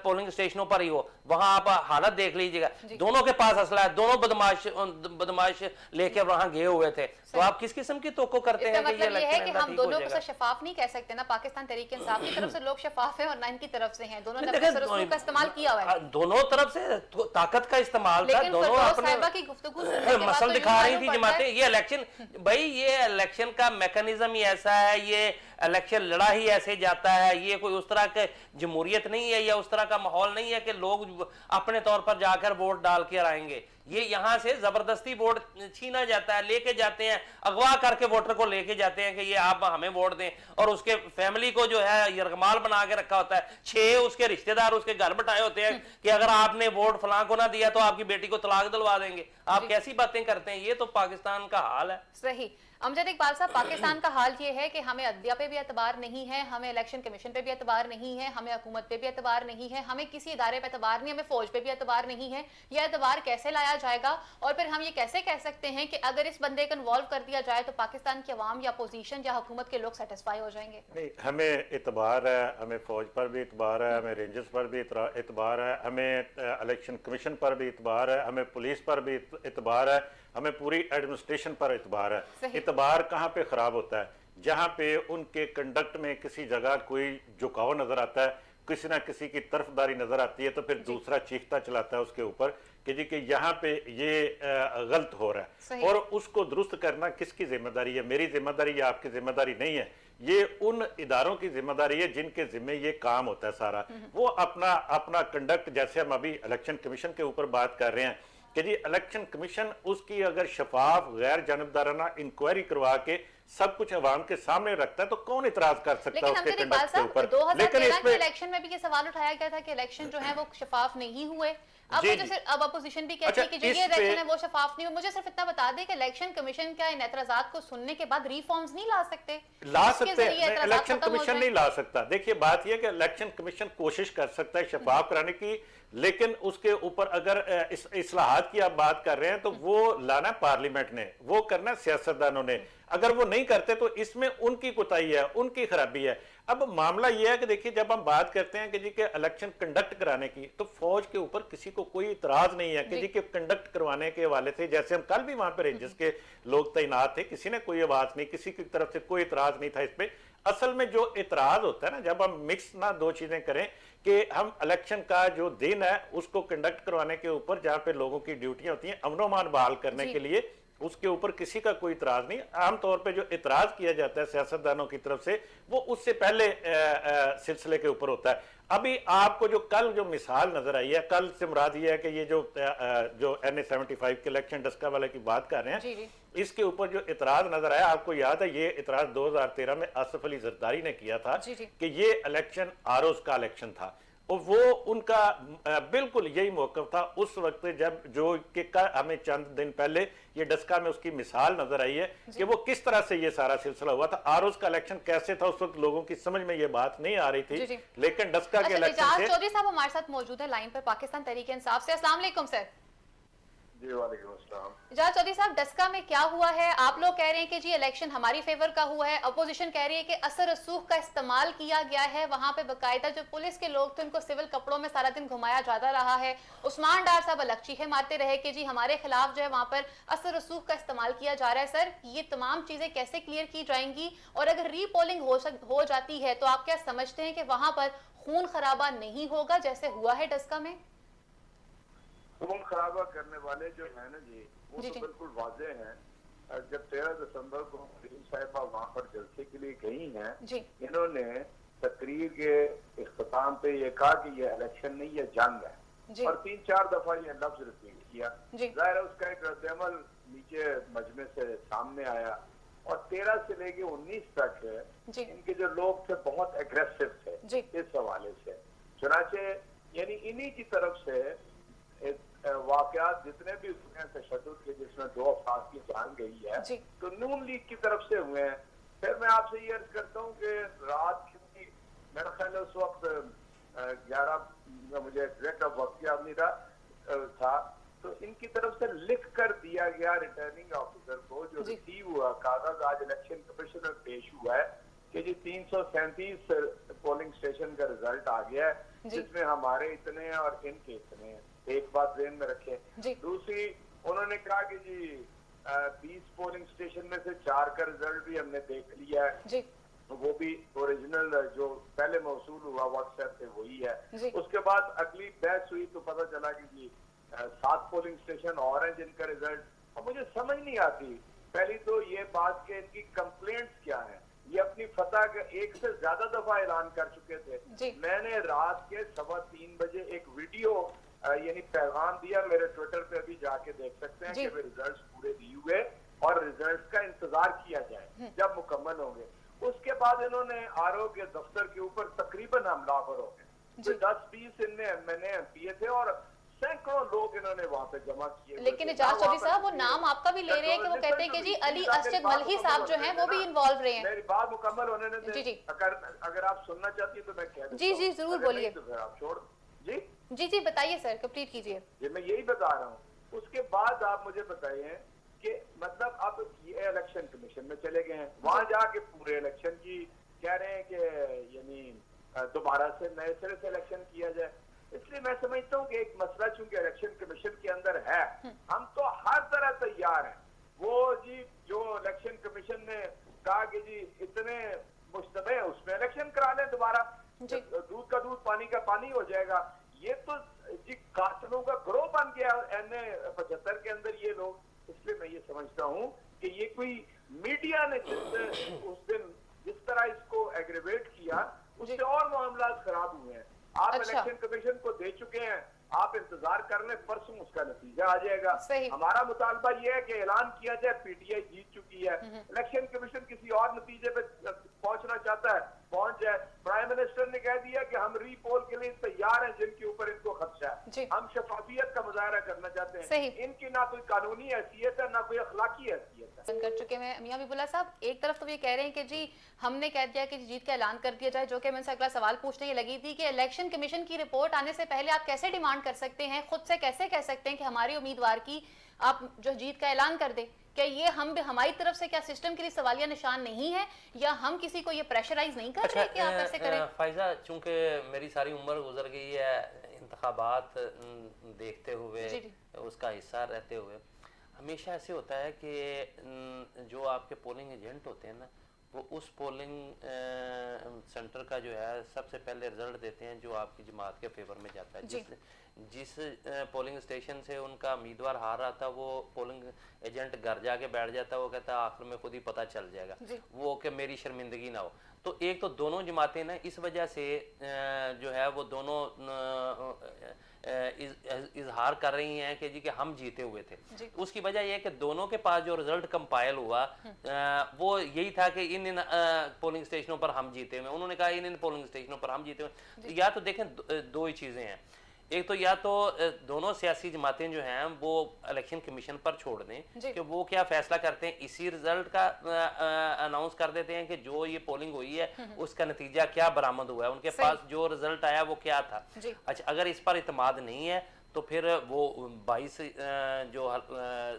पोलिंग स्टेशनों पर ही हो, वहां आप हालत देख लीजिएगा। दोनों के पास असला है, दोनों बदमाश लेकर वहां गए हुए थे। तो आप किस किस्म की तोको करते हैं कि ये मतलब ये है कि इलेक्शन हम दोनों को शफाफ नहीं कह सकते ना। पाकिस्तान तहरीक इंसाफ की तरफ से लोग शफाफ है और ना इनकी तरफ से हैं, दोनों तरफ से रसूल का इस्तेमाल किया हुआ है। दोनों तरफ से ताकत का इस्तेमाल था, लेकिन दोनों फिरदौस अपने साहिबा की गुफ्तगू सुनने के बाद मसल तो दिखा रही यूं थी मालूम जमातें। पड़ता है- ये इलेक्शन भाई, ये इलेक्शन का मैकेनिज्म ही ऐसा है, ये इलेक्शन लड़ा ही ऐसे जाता है। ये कोई उस तरह के जमहूरियत नहीं है या उस तरह का माहौल नहीं है कि लोग अपने तौर पर जाकर वोट डाल कर आएंगे। ये यहाँ से जबरदस्ती वोट छीना जाता है, लेके जाते हैं, अगवा करके वोटर को लेके जाते हैं कि ये आप हमें वोट दें, और उसके फैमिली को जो है यरगमाल बना के रखा होता है। 6 उसके रिश्तेदार उसके घर बैठाए होते हैं कि अगर आपने वोट फलां को ना दिया तो आपकी बेटी को तलाक दिलवा देंगे। आप कैसी बातें करते हैं? ये तो पाकिस्तान का हाल है। सही। अमजद इकबाल साहब, पाकिस्तान का हाल ये है कि हमें अदलिया पे भी एतबार नहीं है, हमें इलेक्शन कमीशन पे भी एतबार नहीं है, हमें हुकूमत पे भी एतबार नहीं है, हमें किसी इदारे पे एतबार नहीं, हमें फौज पे भी एतबार नहीं है। यह एतबार कैसे लाया जाएगा? और फिर हम ये कैसे कह सकते हैं कि अगर इस बंदे को इन्वॉल्व कर दिया जाए तो पाकिस्तान की अवाम या अपोजिशन या हुकूमत के लोग सेटिस्फाई हो जाएंगे? नहीं, हमें एतबार है, हमें फौज पर भी एतबार है, हमें रेंजर्स पर भी एतबार है, हमें इलेक्शन कमीशन पर भी एतबार है, हमें पुलिस पर भी एतबार है, हमें पूरी एडमिनिस्ट्रेशन पर एतबार है। एतबार कहाँ पे खराब होता है? जहाँ पे उनके कंडक्ट में किसी जगह कोई झुकाव नजर आता है, किसी ना किसी की तरफदारी नजर आती है तो फिर दूसरा चीखता चलाता है उसके ऊपर कि जी कि यहाँ पे ये गलत हो रहा है, और उसको दुरुस्त करना किसकी जिम्मेदारी है? मेरी जिम्मेदारी या आपकी जिम्मेदारी नहीं है, ये उन इदारों की जिम्मेदारी है जिनके जिम्मे ये काम होता है सारा। वो अपना अपना कंडक्ट, जैसे हम अभी इलेक्शन कमीशन के ऊपर बात कर रहे हैं कि जी इलेक्शन कमीशन उसकी अगर शफाफ गैर जानबदाराना इंक्वायरी करवा के सब कुछ अवाम के सामने रखता है तो कौन इतराज कर सकता है उसके कंडक्ट के ऊपर? 2013 के इलेक्शन में भी ये सवाल उठाया गया था कि इलेक्शन जो है वो शफाफ नहीं हुए। अब अब अपोजिशन भी कहती है कि जो ये इलेक्शन है वो शफाफ नहीं हुआ। मुझे सिर्फ इतना बता दें कि इलेक्शन कमीशन क्या इन एतराजात को सुनने के बाद रिफॉर्म्स नहीं ला सकते? ला सकते हैं, इलेक्शन कमीशन नहीं ला सकता। देखिए बात यह कि इलेक्शन कमीशन कोशिश कर सकता है शफाफ कराने की, लेकिन उसके ऊपर अगर इस्लाहात की आप बात कर रहे हैं तो वो लाना पार्लियामेंट ने, वो करना सियासतदानों ने। अगर वो नहीं करते तो इसमें उनकी कोताही है, उनकी खराबी है। अब मामला यह है कि देखिए जब हम बात करते हैं कि जी के इलेक्शन कंडक्ट कराने की, तो फौज के ऊपर किसी को कोई इतराज नहीं है कि जी के कंडक्ट करवाने के हवाले से, जैसे हम कल भी वहां पर रेंजर्स के लोग तैनात थे, किसी ने कोई आवाज नहीं, किसी की तरफ से कोई इतराज नहीं था इस पे। असल में जो इतराज होता है ना, जब हम मिक्स ना दो चीजें करें कि हम इलेक्शन का जो दिन है उसको कंडक्ट करवाने के ऊपर जहां पे लोगों की ड्यूटियां होती हैं अमनो-अमान बहाल करने के लिए, उसके ऊपर किसी का कोई इतराज नहीं। आमतौर पे जो इतराज किया जाता है सियासतदानों की तरफ से वो उससे पहले सिलसिले के ऊपर होता है। अभी आपको जो कल जो मिसाल नजर आई है, कल से मुराद ये है कि ये जो NA-75 के इलेक्शन डस्का वाले की बात कर रहे हैं, इसके ऊपर जो इतराज नजर आया, आपको याद है ये इतराज 2013 में आसिफ अली जरदारी ने किया था कि ये इलेक्शन आरोज का इलेक्शन था, और वो उनका बिल्कुल यही मौकफ था उस वक्त जब जो कि हमें चंद दिन पहले ये डस्का में उसकी मिसाल नजर आई है कि वो किस तरह से ये सारा सिलसिला हुआ था। आरोज का इलेक्शन कैसे था उस वक्त लोगों की समझ में ये बात नहीं आ रही थी, लेकिन डस्का के इलेक्शन से चौधरी साहब हमारे साथ मौजूद है लाइन पर पाकिस्तान तहरीक इंसाफ से। अस्सलाम वालेकुम सर। जी वालेकुम अस्सलाम। इजाज चौधरी साहब, डस्का में क्या हुआ है? आप लोग कह रहे हैं कि जी इलेक्शन हमारी फेवर का हुआ है, अपोजिशन कह रही है कि असर रसूख का इस्तेमाल किया गया है, वहां पे बकायदा जो पुलिस के लोग थे उनको सिविल कपड़ों में सारा दिन घुमाया जाता रहा है। उस्मान डार साहब अलग चीखें मारते रहे कि जी हमारे खिलाफ जो है वहां पर असर रसूख का इस्तेमाल किया जा रहा है। सर, ये तमाम चीजें कैसे क्लियर की जाएंगी, और अगर रीपोलिंग हो जाती है तो आप क्या समझते हैं कि वहां पर खून खराबा नहीं होगा जैसे हुआ है डस्का में? खून खराबा करने वाले जो है ना जी, वो तो बिल्कुल वाजे हैं। जब 13 दिसंबर को करीम साहिबा वहाँ पर जलसे के लिए गई हैं, इन्होंने तकरीर के इख्तिताम पे ये कहा कि ये इलेक्शन नहीं, ये जंग है, और 3-4 दफा ये लफ्ज रिपीट किया। जाहिर है उसका एक रद्दअमल नीचे मजमे से सामने आया, और 13 से लेके 19 तक इनके जो लोग थे बहुत एग्रेसिव थे इस हवाले से। चुनाचे यानी इन्हीं की तरफ से वाकयात जितने भी हुए हैं तशद्दुद के, जिसमें 2 अफराद की जान गई है, तो नून लीग की तरफ से हुए हैं। फिर मैं आपसे ये अर्ज करता हूँ कि रात की मेरा ख्याल उस वक्त 11, मुझे एग्जैक्ट वक्त याद नहीं था, तो इनकी तरफ से लिख कर दिया गया रिटर्निंग ऑफिसर को, जो रिसीव हुआ कागज आज इलेक्शन कमीशन में पेश हुआ है कि जी 337 पोलिंग स्टेशन का रिजल्ट आ गया है, जिसमें हमारे इतने हैं और इनके इतने हैं। एक बात ध्यान में रखें। दूसरी, उन्होंने कहा कि जी 20 पोलिंग स्टेशन में से 4 का रिजल्ट भी हमने देख लिया है, वो भी ओरिजिनल जो पहले मौसूल हुआ व्हाट्सएप पे वही है। उसके बाद अगली बहस हुई तो पता चला कि जी 7 पोलिंग स्टेशन और हैं जिनका रिजल्ट। और मुझे समझ नहीं आती, पहली तो ये बात कि इनकी कंप्लेंट्स क्या है। ये अपनी फतह का 1 से ज्यादा दफा ऐलान कर चुके थे। मैंने रात के 3:15 बजे एक वीडियो यानी पैगाम दिया, मेरे ट्विटर पे अभी जाके देख सकते हैं कि रिजल्ट्स पूरे दिए हुए, और रिजल्ट्स का इंतजार किया जाए जब मुकम्मल होंगे। उसके बाद इन्होंने आरोग्य दफ्तर के ऊपर तकरीबन हमलावर हो गए। तो 10-20 इनमें एमएनए एमपीए थे और सैकड़ों लोग इन्होंने वहाँ पे जमा किए। लेकिन इजाज चौधरी साहब, वो नाम आपका भी ले रहे हैं कि वो कहते हैं कि जी अली असद मलही साहब जो हैं वो भी इन्वॉल्व रहे हैं। मेरी बात मुकम्मल होने दे। अगर आप सुनना चाहती है तो मैं कह दूं। जी जरूर बोलिए। तो फिर आप छोड़ जी बताइए सर, कंप्लीट कीजिए। जी मैं यही बता रहा हूँ। उसके बाद आप मुझे बताइए कि मतलब अब ये इलेक्शन कमीशन में चले गए हैं, वहां जाके पूरे इलेक्शन की कह रहे हैं कि यानी दोबारा से नए सिरे से इलेक्शन किया जाए। इसलिए मैं समझता हूँ कि एक मसला चूंकि इलेक्शन कमीशन के अंदर है, हम तो हर तरह तैयार हैं। वो जी जो इलेक्शन कमीशन ने कहा कि जी इतने मुश्तबे उसमें इलेक्शन करा लें दोबारा, दूध का दूध पानी का पानी हो जाएगा। ये तो जी कातलों का ग्रोह बन गया NA-75 के अंदर ये लोग। इसलिए मैं ये समझता हूँ कि ये कोई मीडिया ने उस दिन जिस तरह इसको एग्रीवेट किया, उससे और मामला खराब हुए हैं। आप इलेक्शन कमीशन को दे चुके हैं, आप इंतजार कर लें, परसों उसका नतीजा आ जाएगा। हमारा मुतालबा ये है कि ऐलान किया जाए PTI जीत चुकी है। इलेक्शन कमीशन किसी और नतीजे पे पहुंचना चाहता है, पहुंच जाए। प्राइम मिनिस्टर ने कह दिया कि हम रीपोल के लिए तैयार हैं जिनके ऊपर इनको खदशा है। हम शफाफियत का मुजाहरा करना चाहते हैं। इनकी ना कोई कानूनी हैसियत है, ना कोई अखलाकी हैसियत है। कर चुके हैं मियां बिबुल्ला साहब। एक तरफ तो ये कह रहे हैं कि जी हमने कह दिया कि जीत का ऐलान कर दिया जाए, जो कि मैं अगला सवाल पूछने की लगी थी कि इलेक्शन कमीशन की रिपोर्ट आने से पहले आप कैसे डिमांड कर सकते हैं, खुद से कैसे कह सकते हैं कि हमारी उम्मीदवार की आप जो जीत का ऐलान कर दें? क्या ये हमारी तरफ से क्या सिस्टम के लिए सवालिया निशान नहीं है, या हम किसी को ये प्रेशराइज नहीं कर रहे कि आप ऐसे करें? फायजा, चूंकि मेरी सारी उम्र गुजर गई है इंतखाबात देखते हुए, उसका हिस्सा रहते हुए, हमेशा ऐसे होता है कि जो आपके पोलिंग एजेंट होते हैं ना, वो उस पोलिंग सेंटर का जो है सबसे पहले रिजल्ट देते हैं जो आपकी जमात के फेवर में जाता है। जिस पोलिंग स्टेशन से उनका उम्मीदवार हार रहा था, वो पोलिंग एजेंट घर जाके बैठ जाता है, वो कहता है आखिर में खुद ही पता चल जाएगा, वो कि मेरी शर्मिंदगी ना हो। तो एक तो दोनों जमातें ना इस वजह से जो है वो दोनों इजहार कर रही हैं कि जी कि हम जीते हुए थे। उसकी वजह यह है कि दोनों के पास जो रिजल्ट कंपाइल हुआ वो यही था कि इन पोलिंग स्टेशनों पर हम जीते हुए। उन्होंने कहा इन पोलिंग स्टेशनों पर हम जीते हुए। या तो देखें दो ही चीजें हैं, एक तो या तो दोनों सियासी जमातें जो हैं वो इलेक्शन कमीशन पर छोड़ दें कि वो क्या फैसला करते हैं, इसी रिजल्ट का अनाउंस कर देते हैं कि जो ये पोलिंग हुई है उसका नतीजा क्या बरामद हुआ है, उनके पास जो रिजल्ट आया वो क्या था। अच्छा, अगर इस पर इत्मीनान नहीं है तो फिर वो 22 जो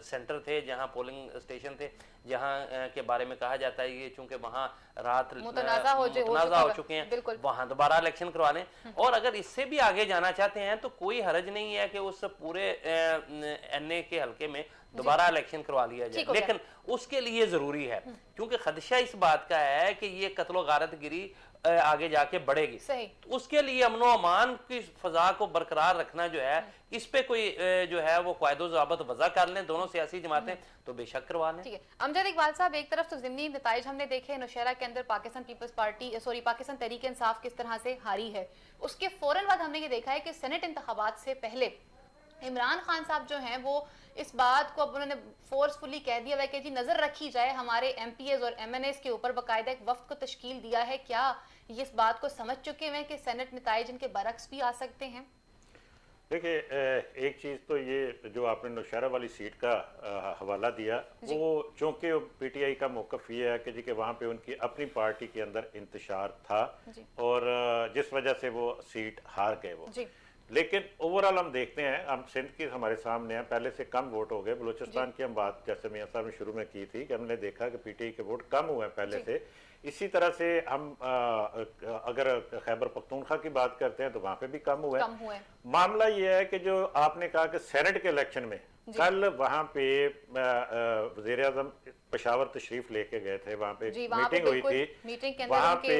सेंटर थे जहां पोलिंग स्टेशन थे जहां के बारे में कहा जाता है ये चूंकि वहां रात मुतनाज़ा हो चुके हैं, वहां दोबारा इलेक्शन करवा लें। और अगर इससे भी आगे जाना चाहते हैं तो कोई हर्ज नहीं है कि उस पूरे NA के हल्के में दोबारा इलेक्शन करवा लिया जाए, लेकिन उसके लिए जरूरी है क्योंकि खदशा इस बात का है कि ये कत्लो गारतगिरी आगे जाके बढ़ेगी। तो उसके लिए अमनो अमान की फजा को बरकरार रखना जो है, इस पे कोई जो है वो कायदो ज़ाबत वज़ा कर लें दोनों सियासी जमातें तो बेशक करवा लें। ठीक है अमजद इकबाल साहब, एक तरफ तो ज़िमनी नताइज हमने देखे नौशहरा के अंदर पाकिस्तान पीपल्स पार्टी पाकिस्तान तहरीक इंसाफ किस तरह से हारी है, उसके फौरन बाद हमने ये देखा है कि सेनेट इंतखाबात से पहले इमरान खान साहब जो हैं वो इस बात को अब उन्होंने फोर्सफुली कह दिया है कि जी नजर रखी जाए हमारे MPAs और MNAs के ऊपर, बाकायदा एक वफ्द को तश्कील दिया है। क्या ये इस बात को समझ चुके हैं कि सेनेट नताइज इनके बरक्स भी आ सकते हैं? देखिए, एक चीज़ तो ये जो आपने नौशहरा वाली सीट का हवाला दिया, वो चूँकि PTI का मौक़िफ़ ये है कि जी कि वहाँ पे उनकी अपनी पार्टी के अंदर इंतशार था और जिस वजह से वो सीट हार गए वो। लेकिन ओवरऑल हम देखते हैं, हम सिंध की हमारे सामने है, पहले से कम वोट हो गए। बलूचिस्तान की हम बात जैसे मियां साहब ने शुरू में की थी कि हमने देखा कि PTI के वोट कम हुए हैं पहले से। इसी तरह से हम अगर खैबर पख्तूनख्वा की बात करते हैं तो वहां पे भी कम हुए। मामला ये है कि जो आपने कहा कि सेनेट के इलेक्शन में कल वहां पे वज़ीर आज़म पेशावर तशरीफ लेके गए थे, वहां पे मीटिंग हुई थी, वहां पे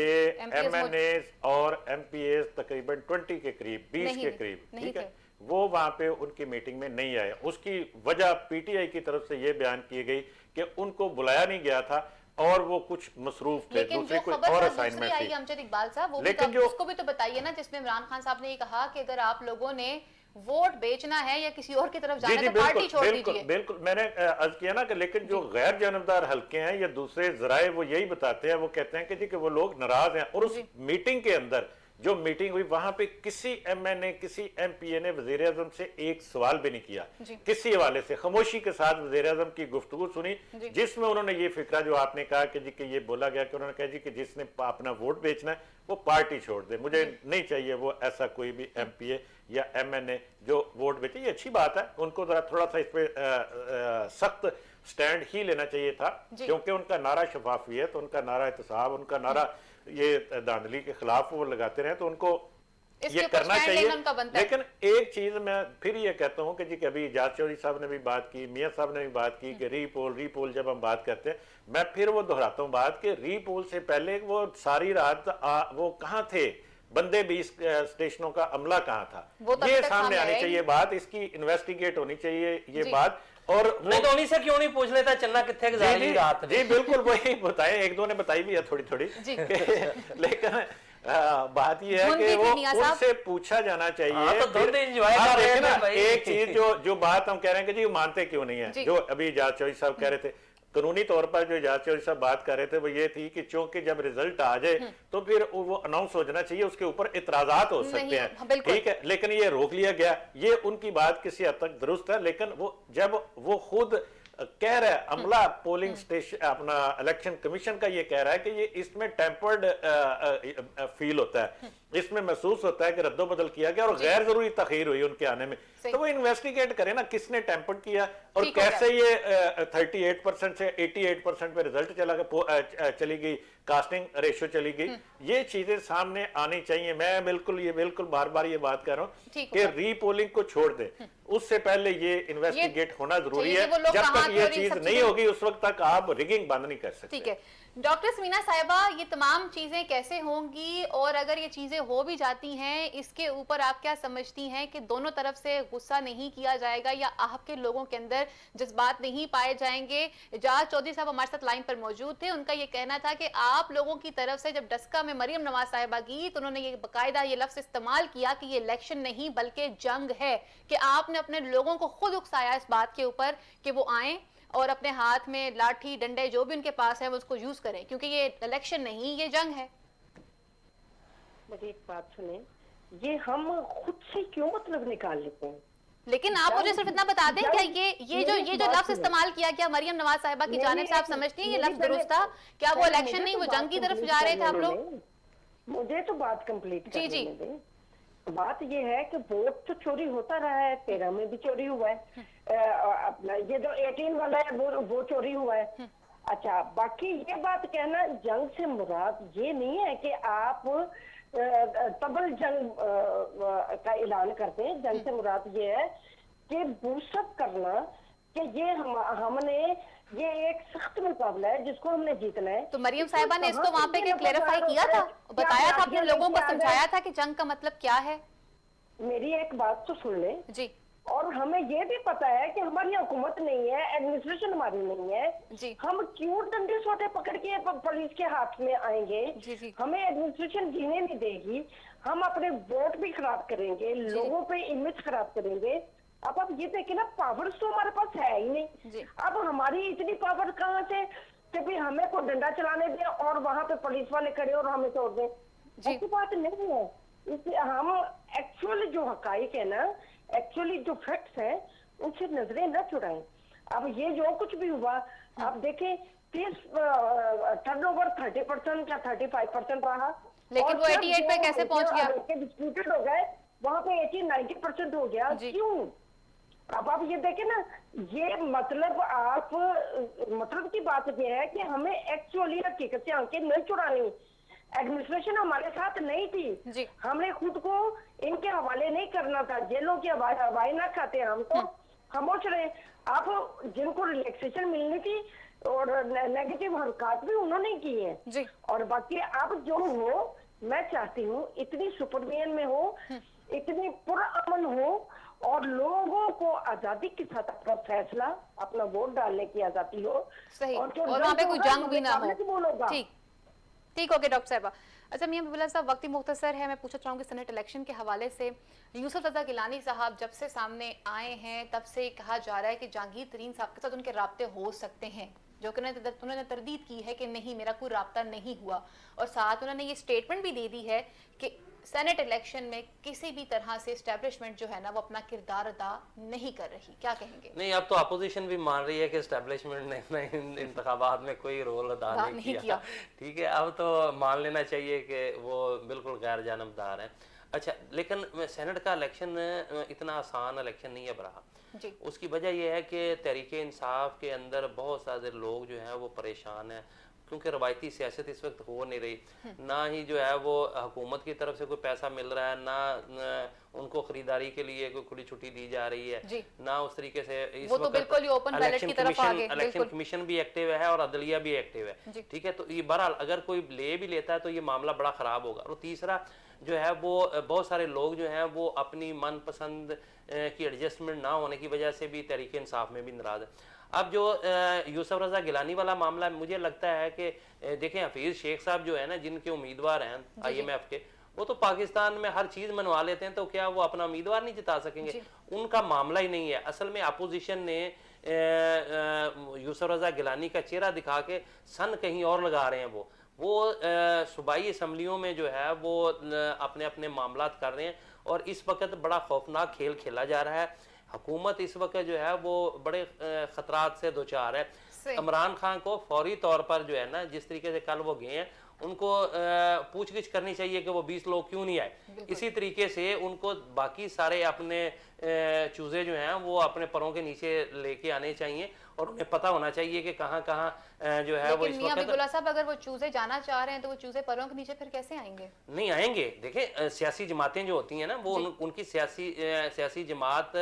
MNAs और MPAs तकरीबन 20 के करीब 20 के करीब, ठीक है, वो वहां पे उनकी मीटिंग में नहीं आए। उसकी वजह PTI की तरफ से ये बयान की गई कि उनको बुलाया नहीं गया था और वो कुछ मसरूफ थे, दूसरी कोई और असाइनमेंट थी। अमजद इकबाल साहब, वो लेकिन जो उसको भी तो बताइए ना, जिसमें इमरान खान साहब ने ये कहा कि अगर आप लोगों ने वोट बेचना है या किसी और की तरफ जाना है तो पार्टी छोड़ दीजिए। बिल्कुल मैंने अर्ज किया ना कि लेकिन जो गैर जानबदार हल्के हैं या दूसरे जराए वो यही बताते हैं, वो कहते हैं कि जी कि वो लोग नाराज हैं। और उस मीटिंग के अंदर जो मीटिंग हुई वहां पे किसी MNA किसी MPA ने वज़ीर आज़म से एक सवाल भी नहीं किया, किसी हवाले से खामोशी के साथ वज़ीर आज़म की गुफ्तगू सुनी, जिसमें उन्होंने ये फिक्रा जो आपने कहा कि जी कि ये बोला गया कि उन्होंने कहा जी कि जिसने अपना वोट बेचना है वो पार्टी छोड़ दे, मुझे नहीं चाहिए वो ऐसा कोई भी MPA या MNA जो वोट बेचे। ये अच्छी बात है, उनको जरा थोड़ा सा इस पे सख्त स्टैंड ही लेना चाहिए था क्योंकि उनका नारा शफाफियत, उनका नारा एहतसाब, उनका नारा ये धांधली के खिलाफ वो लगाते रहे, तो उनको ये करना चाहिए। लेकिन एक चीज मैं फिर ये कहता हूँ कि जी कभी इजाज चौधरी साहब ने भी बात की, मियां साहब ने भी बात की कि रीपोल जब हम बात करते हैं, मैं फिर वो दोहराता हूँ बात कि रीपोल से पहले वो सारी रात वो कहाँ थे, बंदे 20 स्टेशनों का अमला कहाँ था, वो तो ये अभी तक सामने सामने आनी आया ही चाहिए बात, इसकी इन्वेस्टिगेट होनी चाहिए ये बात। और नहीं तो उन्हीं से क्यों नहीं पूछ लेता चन्ना कितने गुजारी रात में? जी बिल्कुल वही बताए, एक दो ने बताई भी है थोड़ी थोड़ी लेकिन बात ये है कि वो उनसे पूछा जाना चाहिए। तो धुंध एंजॉय कर रहे हैं ना भाई। एक चीज जो बात हम कह रहे हैं कि जी मानते क्यों नहीं है, जो अभी एजाज चौधरी साहब कह रहे थे, कानूनी तौर पर जो एजाज चौधरी साहब बात कर रहे थे वो ये थी कि चूंकि जब रिजल्ट आ जाए तो फिर वो अनाउंस हो जाना चाहिए, उसके ऊपर इतराजात हो सकते हैं, ठीक है, लेकिन ये रोक लिया गया। ये उनकी बात किसी हद तक दुरुस्त है, लेकिन वो जब वो खुद कह रहा है, अमला पोलिंग स्टेशन अपना इलेक्शन कमीशन का ये कह रहा है कि ये इसमें टेम्पर्ड फील होता है, इसमें महसूस होता है कि रद्दोबदल किया गया और गैर जरूरी तखीर हुई उनके आने में, तो वो इन्वेस्टिगेट करें ना किसने टेम्पर्ड किया और कैसे ये 38% से 88% पे रिजल्ट चली गई, कास्टिंग रेशियो चली गई, ये चीजें सामने आनी चाहिए। मैं बिल्कुल बार बार ये बात कर रहा हूँ कि रीपोलिंग को छोड़ दे, उससे पहले ये इन्वेस्टिगेट होना जरूरी है। जब तक ये चीज नहीं होगी उस वक्त तक आप रिगिंग बंद नहीं कर सकते। ठीक है डॉक्टर समीना साहिबा, ये तमाम चीजें कैसे होंगी और अगर ये चीजें हो भी जाती हैं, इसके ऊपर आप क्या समझती हैं कि दोनों तरफ से गुस्सा नहीं किया जाएगा या आपके लोगों के अंदर जज्बात नहीं पाए जाएंगे? एजाज चौधरी साहब हमारे साथ लाइन पर मौजूद थे, उनका ये कहना था कि आप लोगों की तरफ से जब डस्का में मरियम नवाज साहिबा की तो उन्होंने ये बाकायदा ये लफ्ज इस्तेमाल किया कि ये इलेक्शन नहीं बल्कि जंग है, कि आपने अपने लोगों को खुद उकसाया इस बात के ऊपर कि वो आए और अपने हाथ में लाठी डंडे जो भी उनके पास है वो उसको यूज करें, क्योंकि ये इलेक्शन नहीं ये जंग है। मेरी एक बात सुने, ये हम खुद से क्यों मतलब निकाल लेते हैं? लेकिन आप मुझे सिर्फ इतना बता दें क्या ये जो लफ्ज इस्तेमाल किया गया मरियम नवाज साहिबा की जानिब से, आप समझते हैं ये लफ्ज दुरुस्त था? क्या वो इलेक्शन नहीं, वो जंग की तरफ जा रहे थे आप लोग? मुझे तो बात कंप्लीट जी जी। बात ये है कि वोट तो चोरी होता रहा है, 13 में भी चोरी हुआ है, अपना ये जो 18 वाला है वो चोरी हुआ है। अच्छा, बाकी ये बात कहना जंग से मुराद ये नहीं है कि आप तबल जंग का ऐलान करते हैं। जंग से मुराद ये है कि बूस्टअप करना कि ये हमने ये एक सख्त मुकाबला है जिसको हमने जीतना है। तो मरियम साहिबा ने इसको वहां पे क्लेरिफाई किया था, बताया था, अपने लोगों को समझाया था कि जंग का मतलब क्या है? मेरी एक बात तो सुन ले जी। और हमें ये भी पता है कि हमारी हुकूमत नहीं है, एडमिनिस्ट्रेशन हमारी नहीं है जी। हम क्यों डंडे सोटे पकड़ के पुलिस के हाथ में आएंगे? जी जी। हमें एडमिनिस्ट्रेशन जीने नहीं देगी, हम अपने वोट भी खराब करेंगे, लोगों पे इमेज खराब करेंगे। अब आप ये देखिए ना, पावर्स तो हमारे पास है ही नहीं। अब हमारी इतनी पावर कहाँ से कि भी हमें कोई डंडा चलाने दे और वहां पे पुलिस वाले खड़े और हमें तोड़ दें? ऐसी बात नहीं है। इसलिए हम एक्चुअली जो हकाइक है ना, एक्चुअली जो फैक्ट्स हैं उनसे नजरें न चुराएं। अब ये जो कुछ भी हुआ, आप देखें 30 टर्नओवर 30% या 35% रहा, लेकिन वो 88 पे कैसे पहुंच गया? डिस्प्यूटेड हो गए, वहां पे 80-90% हो गया। क्यों? अब आप ये देखें ना, ये मतलब आप मतलब की बात ये है कि हमें एक्चुअली हकीकत से आंखें नहीं चुरानी। एडमिनिस्ट्रेशन हमारे साथ नहीं थी, हमने खुद को इनके हवाले नहीं करना था। जेलों की हवाई ना खाते हम तो खामोश रहे। आप जिनको रिलैक्सेशन मिलनी थी और नेगेटिव हरकत भी उन्होंने की है। और बाकी आप जो हो, मैं चाहती हूँ इतनी सुपरविजन में हो, इतनी पुरअमन हो और लोगों को आजादी के साथ अपना फैसला, अपना वोट डालने की आजादी हो। सही। और वहाँ पे कोई जंग भी ना हो। ठीक हो गया डॉक्टर साहिबा। अच्छा मियां बिबुल्लाह साहब, वक्त मुख्तसर है, मैं पूछना चाहूँगी सेनेट इलेक्शन के हवाले से यूसुफ रज़ा गिलानी साहब जब से सामने आए हैं तब से कहा जा रहा है कि जहांगीर तरीन साहब के साथ उनके राब्ते हो सकते हैं, जो कि उन्होंने तरदीद की है कि नहीं, मेरा कोई राब्ता नहीं हुआ। और साथ उन्होंने ये स्टेटमेंट भी दे दी है कि सेनेट इलेक्शन में किसी भी तरह से एस्टेब्लिशमेंट जो है ना वो अपना किरदार अदा नहीं कर रही। क्या कहेंगे? नहीं, अब तो अपोजिशन भी मान रही है कि एस्टेब्लिशमेंट ने इंतखाबात में कोई रोल अदा नहीं किया। ठीक है, अब तो मान लेना चाहिए कि वो बिल्कुल गैर जानबदार है। अच्छा, लेकिन सेनेट का इलेक्शन इतना आसान इलेक्शन नहीं अब रहा। उसकी वजह यह है कि तहरीक इंसाफ के अंदर बहुत सारे लोग जो हैं वो परेशान हैं, क्योंकि रवायती सियासत इस वक्त हो नहीं रही, ना ही जो है वो हुकूमत की तरफ से कोई पैसा मिल रहा है, ना उनको खरीदारी के लिए कोई खुली छुट्टी दी जा रही है, ना उस तरीके से इस वो तो बिल्कुल ही ओपन बैलेट की तरफ आ गए। इलेक्शन कमीशन भी एक्टिव है और अदलिया भी एक्टिव है, ठीक है। तो ये बहरहाल अगर कोई ले भी लेता है तो ये मामला बड़ा खराब होगा। और तीसरा जो है वो बहुत सारे लोग जो हैं वो अपनी मनपसंद की एडजस्टमेंट ना होने की वजह से भी तहरीक इंसाफ में भी नाराज है। अब जो यूसुफ रजा गिलानी वाला मामला, मुझे लगता है कि देखें हफीज शेख साहब जो है ना, जिनके उम्मीदवार हैं IMF के, वो तो पाकिस्तान में हर चीज मनवा लेते हैं, तो क्या वो अपना उम्मीदवार नहीं जिता सकेंगे? उनका मामला ही नहीं है। असल में अपोजिशन ने यूसुफ रजा गिलानी का चेहरा दिखा के सन कहीं और लगा रहे हैं। वो सूबाई असम्बलियों में जो है वो अपने अपने मामलात कर रहे हैं और इस वक्त बड़ा खौफनाक खेल खेला जा रहा है। हुकूमत इस वक्त जो है वो बड़े खतरात से दो चार है। इमरान खान को फौरी तौर पर जो है ना, जिस तरीके से कल वो गए हैं, उनको पूछगिछ करनी चाहिए कि वो 20 लोग क्यों नहीं आए। इसी तरीके से उनको बाकी सारे अपने चूजे जो हैं वो अपने परों के नीचे लेके आने चाहिए और उन्हें पता होना चाहिए कि कहाँ कहाँ जो है वो इस वक्त। अब्दुल्ला साहब, अगर वो चूजे जाना चाह रहे हैं तो वो चूजे परों के नीचे फिर कैसे आएंगे? नहीं आएंगे। देखें सियासी जमातें जो होती हैं ना, वो उनकी सियासी जमात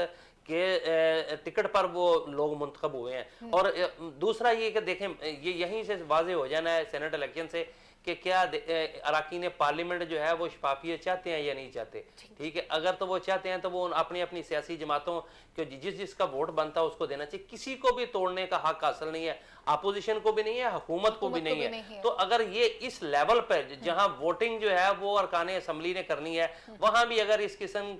के टिकट पर वो लोग मुंतखब हुए हैं। और दूसरा ये कि देखें, ये यहीं से वाजे हो जाना है सेनेट इलेक्शन से कि क्या अरकान पार्लियामेंट जो है वो शफाफियत चाहते हैं या नहीं चाहते, ठीक है। अगर तो वो चाहते हैं तो वो अपनी अपनी सियासी जमातों के जिसका वोट बनता है उसको देना चाहिए। किसी को भी तोड़ने का हक हासिल नहीं है, अपोजिशन को भी नहीं है, हुकूमत को भी नहीं है। तो अगर ये इस लेवल पर जहां वोटिंग जो है वो अरकान असम्बली ने करनी है, वहां भी अगर इस किस्म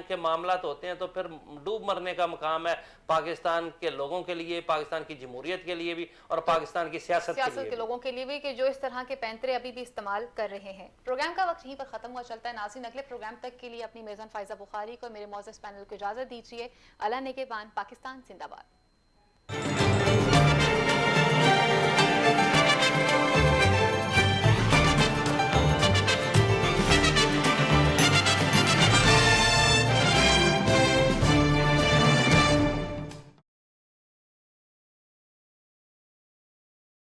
के मामला होते हैं तो फिर डूब मरने का मुकाम है पाकिस्तान के लोगों के लिए, पाकिस्तान की जमहूरियत के लिए भी और पाकिस्तान की सियासत के लोगों के लिए भी, कि जो इस तरह के पैंतरे अभी भी इस्तेमाल कर रहे हैं। प्रोग्राम का वक्त यहीं पर खत्म हुआ चलता है। नाज़रीन, अगले प्रोग्राम तक के लिए अपनी मेज़बान फायजा बुखारी को, मेरे मौजूद पैनल को इजाजत दीजिए। अल्लाह नेगहबान। पाकिस्तान जिंदाबाद।